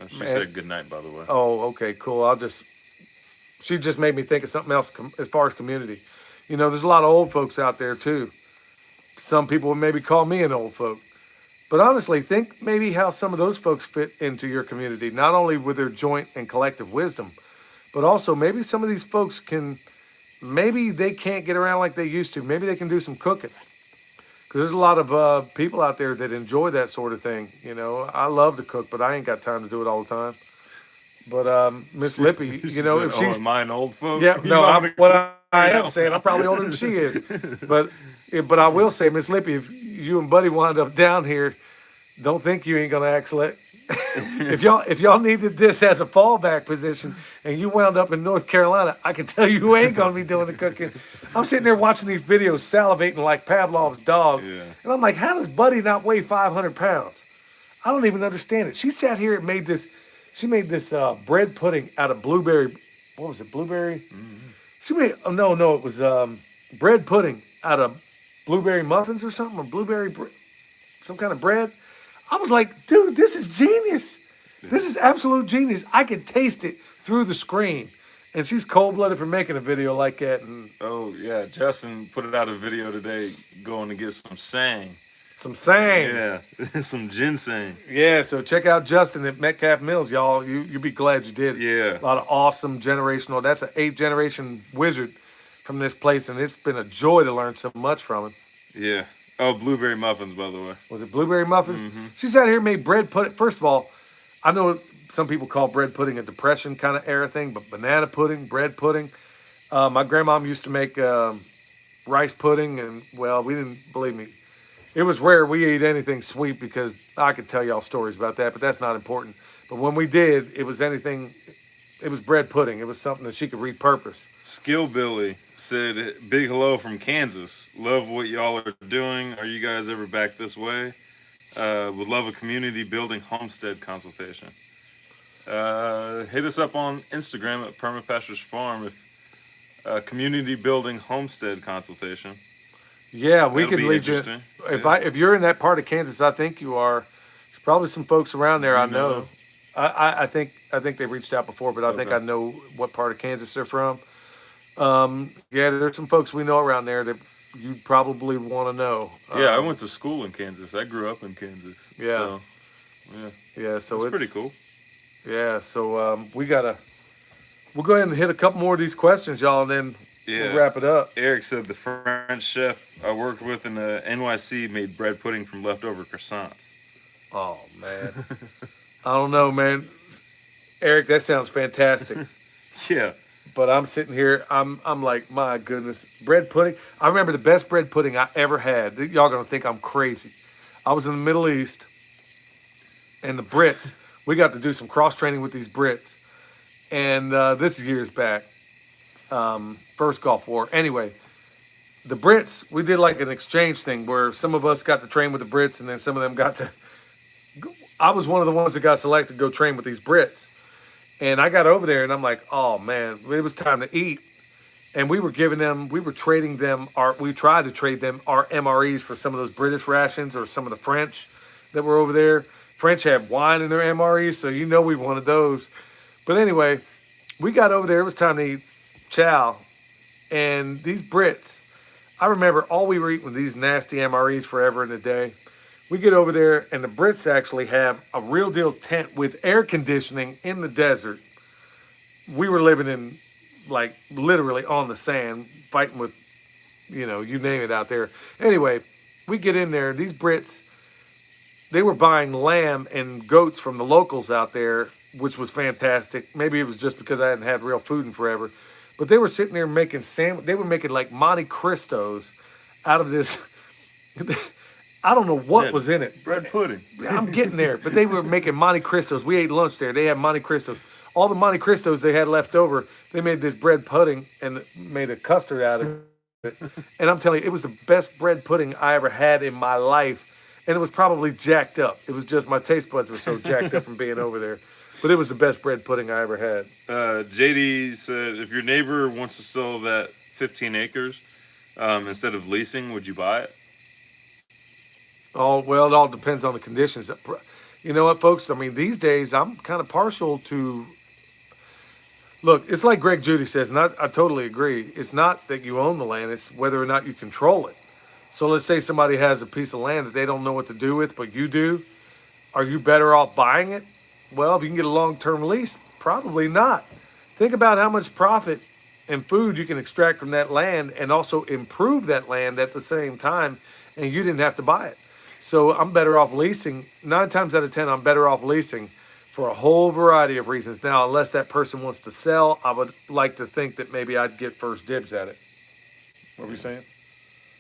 She said good night, by the way. oh, okay, cool. She just made me think of something else as far as community. There's a lot of old folks out there too. Some people would maybe call me an old folk. But honestly, think maybe how some of those folks fit into your community, not only with their joint and collective wisdom, but also maybe some of these folks maybe they can't get around like they used to. Maybe they can do some cooking. Because there's a lot of people out there that enjoy that sort of thing. I love to cook, but I ain't got time to do it all the time. But Miss Lippy, if she's... am I an old folk? Yeah, no, I am saying I'm probably older than she is. But I will say, Miss Lippy, if you and Buddy wind up down here, don't think you ain't gonna act like if y'all needed this as a fallback position and you wound up in North Carolina, I can tell you ain't gonna be doing the cooking. I'm sitting there watching these videos, salivating like Pavlov's dog, and I'm like, how does Buddy not weigh 500 pounds? I don't even understand it. She sat here and made this. She made this bread pudding out of blueberry. What was it? Blueberry. Mm-hmm. She made. Oh no, it was bread pudding out of blueberry muffins or something, or some kind of bread. I was like, dude, this is genius. This is absolute genius. I could taste it through the screen. And she's cold-blooded for making a video like that. And oh, yeah. Justin put out a video today going to get some sang. Some sang. Yeah, some ginseng. Yeah, so check out Justin at Metcalf Mills, y'all. You'll be glad you did. Yeah. A lot of awesome generational. That's an 8th-generation wizard from this place, and it's been a joy to learn so much from him. Yeah. Oh, blueberry muffins, by the way. Was it blueberry muffins? Mm-hmm. She's out here made bread pudding. First of all, I know some people call bread pudding a depression kind of era thing, but banana pudding, bread pudding. My grandmom used to make rice pudding, and well, we didn't believe me. It was rare we ate anything sweet because I could tell y'all stories about that, but that's not important. But when we did, it was anything. It was bread pudding. It was something that she could repurpose. Skill Billy said, "Big hello from Kansas. Love what y'all are doing. Are you guys ever back this way? Would love a community building homestead consultation. Hit us up on Instagram at Permapastures Farm if community building homestead consultation. Yeah, we That'll can be lead you. interesting. If you're in that part of Kansas, I think you are. There's probably some folks around there I You know. know. I think they reached out before, but I think Okay. I know what part of Kansas they're from. Yeah, there's some folks we know around there that you probably want to know. Yeah, I went to school in Kansas. I grew up in Kansas. Yeah. So, yeah, Yeah, so it's it's pretty cool. Yeah, so we'll go ahead and hit a couple more of these questions, y'all, and then Yeah. we'll wrap it up. Eric said the French chef I worked with in the NYC made bread pudding from leftover croissants. Oh man, I don't know, man. Eric, that sounds fantastic. Yeah. But I'm sitting here, I'm like, my goodness, bread pudding. I remember the best bread pudding I ever had. Y'all gonna think I'm crazy. I was in the Middle East, and the Brits. We got to do some cross training with these Brits, and this is years back, first Gulf War. Anyway, the Brits, we did like an exchange thing where some of us got to train with the Brits, and then some of them got to. I was one of the ones that got selected to go train with these Brits. And I got over there and I'm like, oh man, it was time to eat. And we were trading them we tried to trade them our MREs for some of those British rations or some of the French that were over there. French had wine in their MREs, so you know we wanted those. But anyway, we got over there, it was time to eat chow. And these Brits, I remember all we were eating with these nasty MREs forever and a day. We get over there, and the Brits actually have a real deal tent with air conditioning in the desert. We were living in, like, literally on the sand, fighting with, you name it out there. Anyway, we get in there. These Brits, they were buying lamb and goats from the locals out there, which was fantastic. Maybe it was just because I hadn't had real food in forever. But they were sitting there making they were making like Monte Cristos out of this. I don't know what was in it. Bread pudding. I'm getting there, but they were making Monte Cristos. We ate lunch there. They had Monte Cristos. All the Monte Cristos they had left over, they made this bread pudding and made a custard out of it. And I'm telling you, it was the best bread pudding I ever had in my life. And it was probably jacked up. It was just my taste buds were so jacked up from being over there. But it was the best bread pudding I ever had. JD said, if your neighbor wants to sell that 15 acres instead of leasing, would you buy it? Oh, well, it all depends on the conditions. You know what, folks? I mean, these days, I'm kind of partial to... Look, it's like Greg Judy says, and I totally agree. It's not that you own the land, it's whether or not you control it. So let's say somebody has a piece of land that they don't know what to do with, but you do. Are you better off buying it? Well, if you can get a long-term lease, probably not. Think about how much profit and food you can extract from that land and also improve that land at the same time, and you didn't have to buy it. So I'm better off leasing. 9 times out of 10, I'm better off leasing for a whole variety of reasons. Now, unless that person wants to sell, I would like to think that maybe I'd get first dibs at it. What were you saying?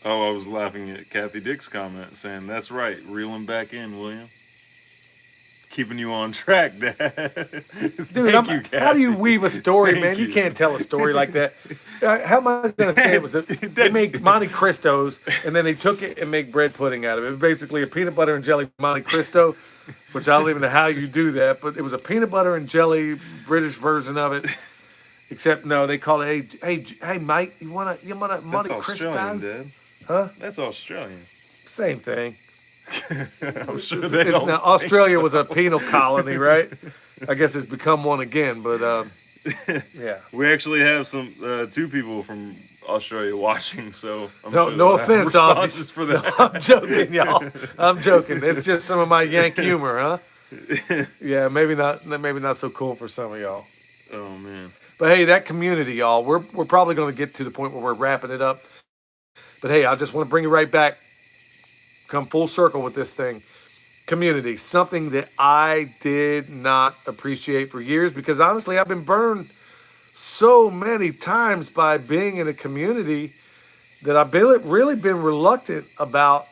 Oh, I was laughing at Kathy Dick's comment saying, that's right, reel him back in, William. Keeping you on track, Dad. Dude, Thank you, Kathy. how do you weave a story, Thank man? You you. can't tell a story like that. How am I going to say it was? They make Monte Cristos, and then they took it and make bread pudding out of it. It was basically a peanut butter and jelly Monte Cristo, which I don't even know how you do that, but it was a peanut butter and jelly British version of it. Except no, they call it, hey, Mike, you want a That's Monte Australian, Cristo? Dad. Huh? That's Australian. Same thing. I'm sure they don't Now, think Australia so. was a penal colony, right? I guess it's become one again, but yeah. We actually have some 2 people from Australia watching, so I'm No, sure no they'll have offense, responses Ozzy. for that. I'm joking, y'all. I'm joking. It's just some of my Yank humor, huh? Yeah, maybe not so cool for some of y'all. Oh man. But hey, that community, y'all, we're probably going to get to the point where we're wrapping it up. But hey, I just want to bring you right back, come full circle with this thing. community, something that I did not appreciate for years because honestly, I've been burned so many times by being in a community that I've really been reluctant about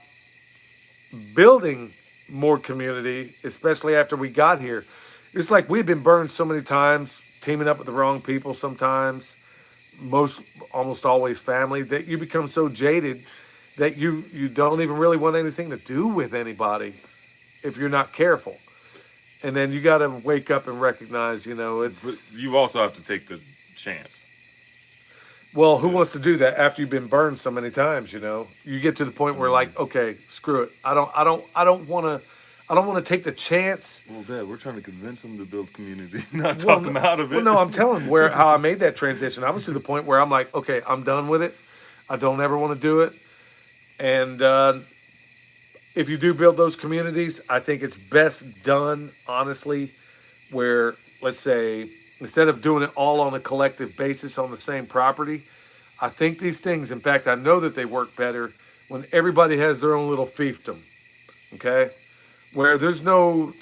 building more community, especially after we got here. It's like we've been burned so many times, teaming up with the wrong people sometimes, most almost always family, that you become so jaded that you don't even really want anything to do with anybody if you're not careful. And then you got to wake up and recognize, But it's you also have to take the chance. well, who wants to do that after you've been burned so many times? You get to the point where like, okay, screw it. I don't want to take the chance. Well, Dad, we're trying to convince them to build community, not Well, talk them out of it. well, no, I'm telling how I made that transition. I was to the point where I'm like, okay, I'm done with it. I don't ever want to do it. And if you do build those communities, I think it's best done honestly, where let's say instead of doing it all on a collective basis on the same property, I think these things, in fact, I know that they work better when everybody has their own little fiefdom. Okay, where there's no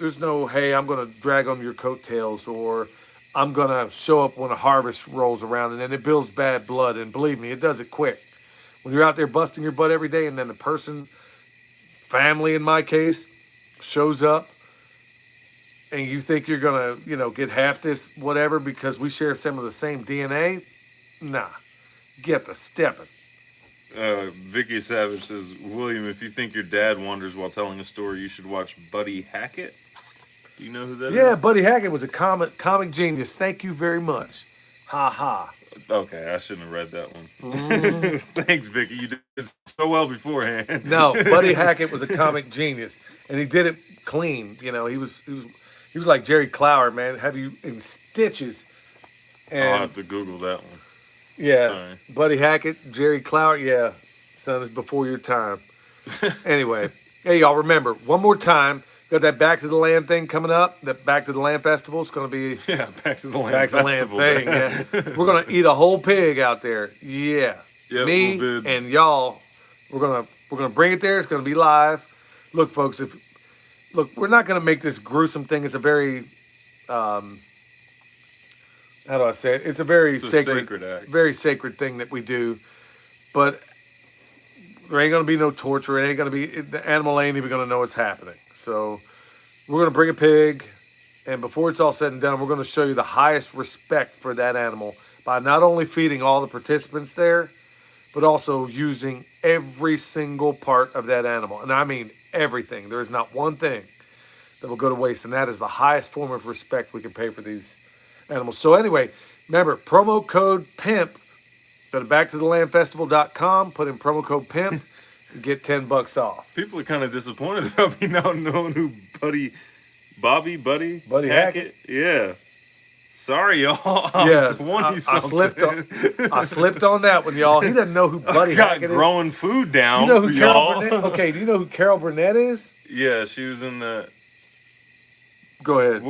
hey, I'm going to drag on your coattails, or I'm going to show up when a harvest rolls around, and then it builds bad blood. And believe me, it does it quick. When you're out there busting your butt every day, and then the person, family in my case, shows up, and you think you're gonna, get half this whatever because we share some of the same DNA, nah, get to stepping. Vicky Savage says, William, if you think your dad wanders while telling a story, you should watch Buddy Hackett. Do you know who that is? Yeah, Buddy Hackett was a comic genius. Thank you very much. Ha ha. Okay, I shouldn't have read that one. Mhm. Thanks, Vicky. You did so well beforehand. No, Buddy Hackett was a comic genius, and he did it clean. He was like Jerry Clower, man. Have you in stitches? I'll And have to Google that one. yeah, Sorry. Buddy Hackett, Jerry Clower. Yeah, son, is before your time. Anyway, hey y'all, remember one more time. Got that Back to the Land thing coming up. That Back to the Land festival. It's going to be Yeah, Back to the Land Back to the Land Festival. thing. Yeah, we're going to eat a whole pig out there. Yeah, Yep, me we'll be- and y'all. We're gonna bring it there. It's going to be live. Look, folks, we're not going to make this gruesome thing. It's a very how do I say it? It's a very It's a sacred act. very sacred thing that we do. But there ain't gonna be no torture. It ain't gonna be the animal ain't even gonna know what's happening. So we're gonna bring a pig, and before it's all said and done, we're gonna show you the highest respect for that animal by not only feeding all the participants there, but also using every single part of that animal, and I mean everything. There is not one thing that will go to waste, and that is the highest form of respect we can pay for these animals. So anyway, remember promo code PIMP. Go to backtothelandfestival.com, put in promo code PIMP, and get $10 off. People are kind of disappointed about me not knowing who Buddy Hackett? Yeah. Sorry, y'all. Yeah, I I slipped on that one, y'all. He doesn't know who Buddy got Hackett is. growing food down. You know who Carol y'all. Burnett? Okay, do you know who Carol Burnett is? Yeah, she was in the. Go ahead.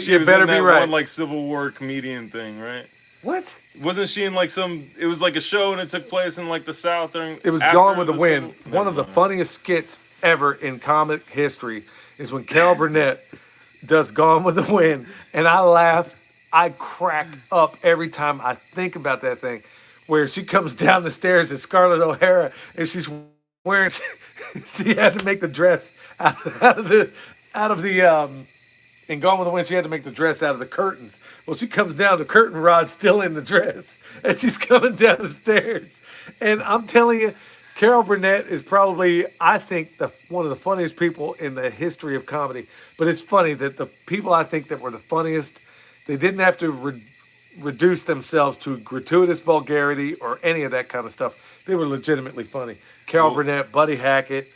She You was better in that be right. one like Civil War comedian thing, right? What? Wasn't she in like some? It was like a show and it took place in like the South during. It was after Gone with the Wind. Civil- One of the Never mind. funniest skits ever in comic history is when Carol Burnett does Gone with the Wind, and I laugh. I crack up every time I think about that thing, where she comes down the stairs as Scarlett O'Hara, and she's wearing. She had to make the dress out of the. In Gone with the Wind, she had to make the dress out of the curtains. Well, she comes down, the curtain rod's still in the dress, and she's coming down the stairs. And I'm telling you, Carol Burnett is probably, I think, one of the funniest people in the history of comedy. But it's funny that the people I think that were the funniest, they didn't have to reduce themselves to gratuitous vulgarity or any of that kind of stuff. They were legitimately funny. Carol Burnett, Buddy Hackett,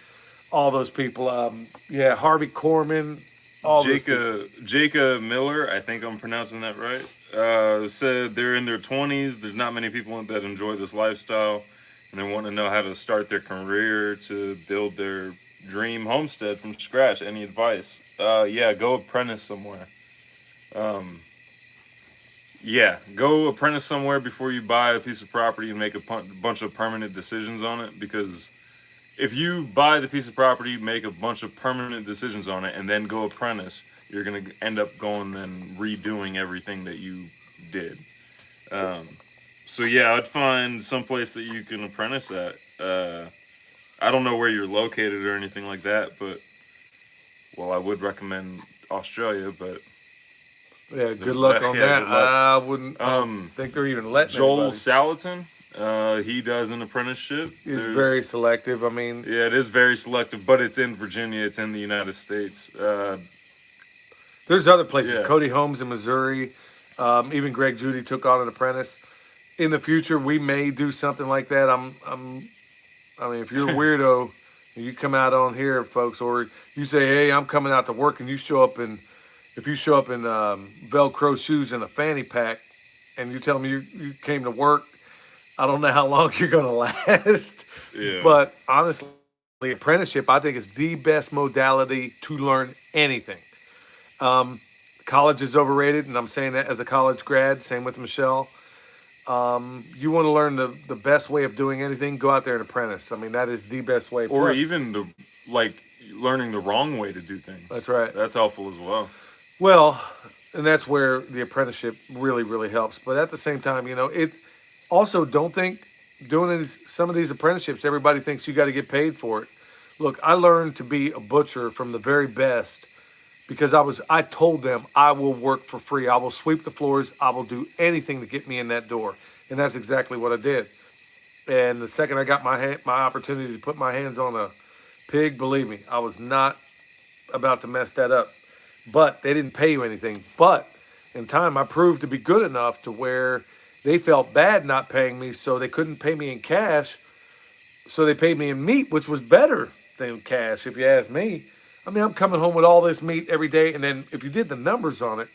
all those people. Harvey Korman. Jacob Miller, I think I'm pronouncing that right, said they're in their 20s. There's not many people that enjoy this lifestyle, and they want to know how to start their career to build their dream homestead from scratch. Any advice? Go apprentice somewhere. Go apprentice somewhere before you buy a piece of property and make a bunch of permanent decisions on it, because if you buy the piece of property, make a bunch of permanent decisions on it, and then go apprentice, you're gonna end up going and redoing everything that you did. Um, so yeah, I'd find some place that you can apprentice at. I don't know where you're located or anything like that, but well, I would recommend Australia, but Yeah, good there's luck that. on Yeah, that. good luck. I wouldn't. I don't Um, think they're even letting Joel anybody. Salatin, he does an apprenticeship. It's very selective. I mean, Yeah, it is very selective, but it's in Virginia. It's in the United States. there's other places. Yeah, Cody Holmes in Missouri. Even Greg Judy took on an apprentice. In the future, we may do something like that. I mean, if you're a weirdo, and you come out on here, folks, or you say, "Hey, I'm coming out to work," and you show up in, if you show up in Velcro shoes and a fanny pack, and you tell me you came to work, I don't know how long you're going to last. yeah. But honestly, apprenticeship, I think, is the best modality to learn anything. Um, College is overrated, and I'm saying that as a college grad. Same with Michelle. You want to learn the best way of doing anything, go out there and apprentice. I mean, that is the best way. Or Plus, even like learning the wrong way to do things. that's right. That's helpful as well. Well, and that's where the apprenticeship really, really helps. But at the same time, it also don't think doing some of these apprenticeships, everybody thinks you got to get paid for it. Look, I learned to be a butcher from the very best because I told them I will work for free. I will sweep the floors. I will do anything to get me in that door. And that's exactly what I did. And the second I got my opportunity to put my hands on a pig, believe me, I was not about to mess that up. But they didn't pay you anything. But in time, I proved to be good enough to where they felt bad not paying me, so they couldn't pay me in cash. So they paid me in meat, which was better than cash, if you ask me. I mean, I'm coming home with all this meat every day, and then if you did the numbers on it,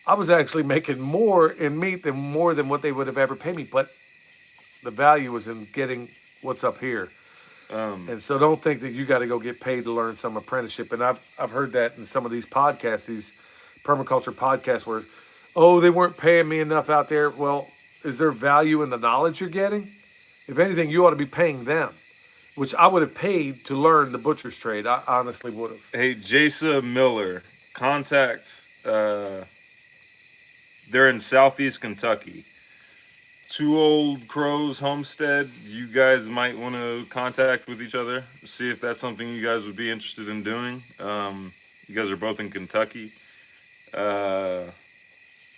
I was actually making more in meat than more than what they would have ever paid me. But the value was in getting what's up here. Um, And so don't think that you got to go get paid to learn some apprenticeship. And I've heard that in some of these podcasts, these permaculture podcasts, where, oh, they weren't paying me enough out there. Well, is there value in the knowledge you're getting? If anything, you ought to be paying them, which I would have paid to learn the butcher's trade. I honestly would have. hey, Jasa Miller, contact. They're in Southeast Kentucky. Two Old Crows Homestead. You guys might want to contact with each other, see if that's something you guys would be interested in doing. You guys are both in Kentucky.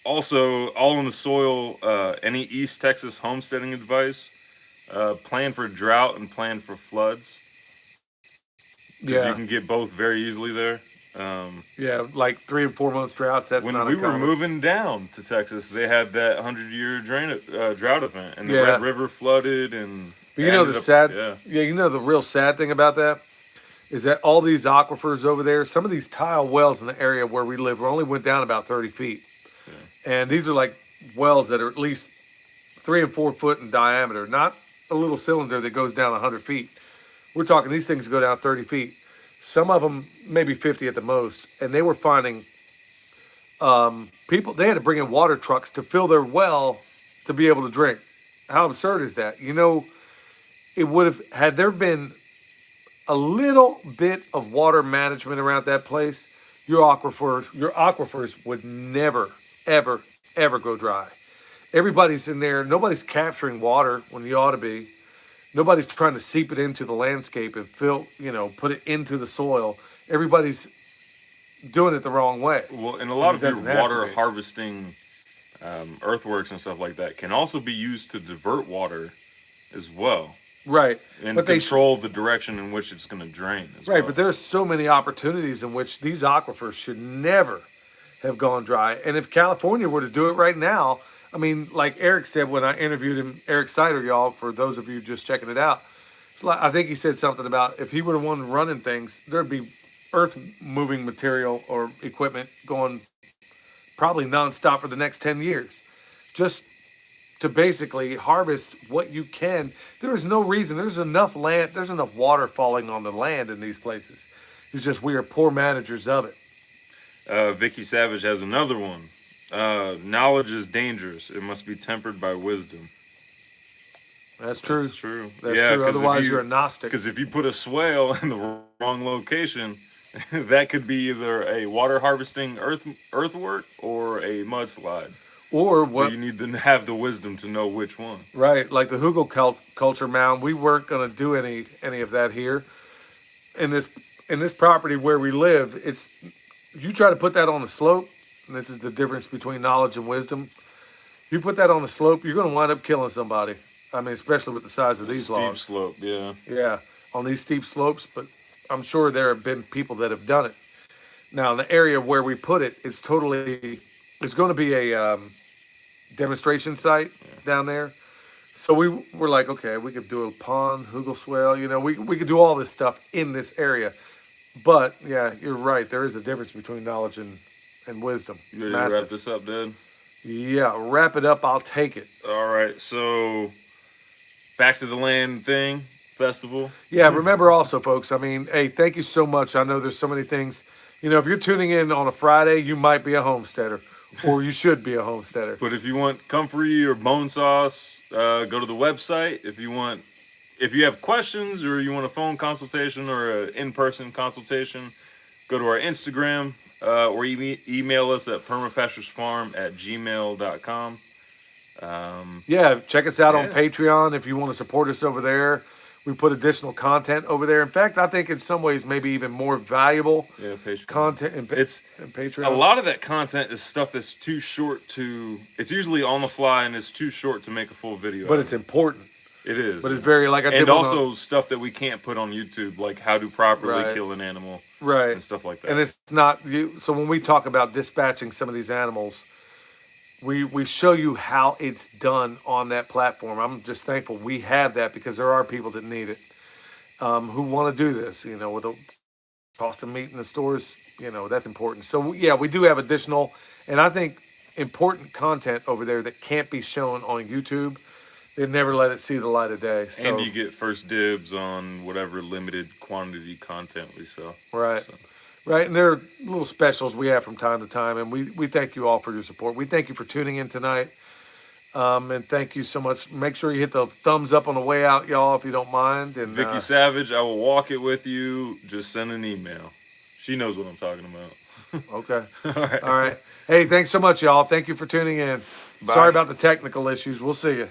Also, All in the Soil. Any East Texas homesteading advice? Plan for drought and plan for floods, because you Yeah. can get both very easily there. Yeah. Like 3 and 4 months droughts. That's When not we were uncommon. moving down to Texas, they had that 100-year drought event, and the Yeah. Red River flooded, and But you know ended the up- sad, yeah, you know the real sad thing about that is that all these aquifers over there, some of these tile wells in the area where we live, only went down about 30 feet, and these are like wells that are at least 3 and 4 foot in diameter, not a little cylinder that goes down 100 feet. We're talking these things go down 30 feet. Some of them maybe 50 at the most, and they were finding people. They had to bring in water trucks to fill their well to be able to drink. How absurd is that? It would have had there been a little bit of water management around that place, your aquifers would never, ever, ever go dry. Everybody's in there. Nobody's capturing water when you ought to be. Nobody's trying to seep it into the landscape and put it into the soil. Everybody's doing it the wrong way. well, and a lot of It your doesn't have to water be. harvesting earthworks and stuff like that can also be used to divert water as well, Right. and But they control the direction in which it's going to drain as Right, well. but there's so many opportunities in which these aquifers should never have gone dry. And if California were to do it right now, I mean, like Eric said when I interviewed him, Eric Sider, y'all, for those of you just checking it out, I think he said something about if he would have won running things, there'd be earth moving material or equipment going probably nonstop for the next 10 years. Just to basically harvest what you can. There is no reason. There's enough land. There's enough water falling on the land in these places. It's just we are poor managers of it. Vicky Savage has another one. Knowledge is dangerous. It must be tempered by wisdom. That's true. That's true. That's Yeah, true. 'cause Otherwise, you're a Gnostic. Because if you put a swale in the wrong location, that could be either a water harvesting earthwork or a mudslide. Or But what? you need to have the wisdom to know which one. Right, like the culture mound. We weren't going to do any of that here in this property where we live. It's you try to put that on a slope, and this is the difference between knowledge and wisdom. You put that on a slope, you're going to wind up killing somebody. I mean, especially with the size of these Steep logs. slope, yeah. Yeah, on these steep slopes. But I'm sure there have been people that have done it. Now, in the area where we put it, it's going to be a demonstration site down there. So we were like, okay, we could do a pond, hugel swale, we could do all this stuff in this area. But yeah, you're right. There is a difference between knowledge and wisdom. You ready to wrap this up, Dad? Yeah, wrap it up. I'll take it. All right, so back to the land thing, festival. Yeah, remember also, folks, I mean, hey, thank you so much. I know there's so many things. If you're tuning in on a Friday, you might be a homesteader, or you should be a homesteader. But if you want comfrey or bone sauce, go to the website. If you have questions or you want a phone consultation or an in-person consultation, go to our Instagram or email us at permapasturesfarm@gmail.com. Yeah, check us out on Yeah. Patreon if you want to support us over there. We put additional content over there. In fact, I think in some ways maybe even more valuable Yeah, Patreon. content in Patreon. A lot of that content is stuff that's too short it's usually on the fly and it's too short to make a full video. But out it's of. important. It is. But it's very like I did and one also stuff that we can't put on YouTube, like how to properly Right. kill an animal, right and stuff like that. And it's not you. So when we talk about dispatching some of these animals, we show you how it's done on that platform. I'm just thankful we have that because there are people that need it, who want to do this. With the cost of meat in the stores, that's important. So yeah, we do have additional, and I think important content over there that can't be shown on YouTube. They never let it see the light of day. So, and you get first dibs on whatever limited quantity content we sell. right. So, Right, and there are little specials we have from time to time, and we thank you all for your support. We thank you for tuning in tonight, and thank you so much. Make sure you hit the thumbs up on the way out, y'all, if you don't mind. And Vicky Savage, I will walk it with you. Just send an email. She knows what I'm talking about. Okay. All right. All right. Hey, thanks so much, y'all. Thank you for tuning in. Bye. Sorry about the technical issues. We'll see you.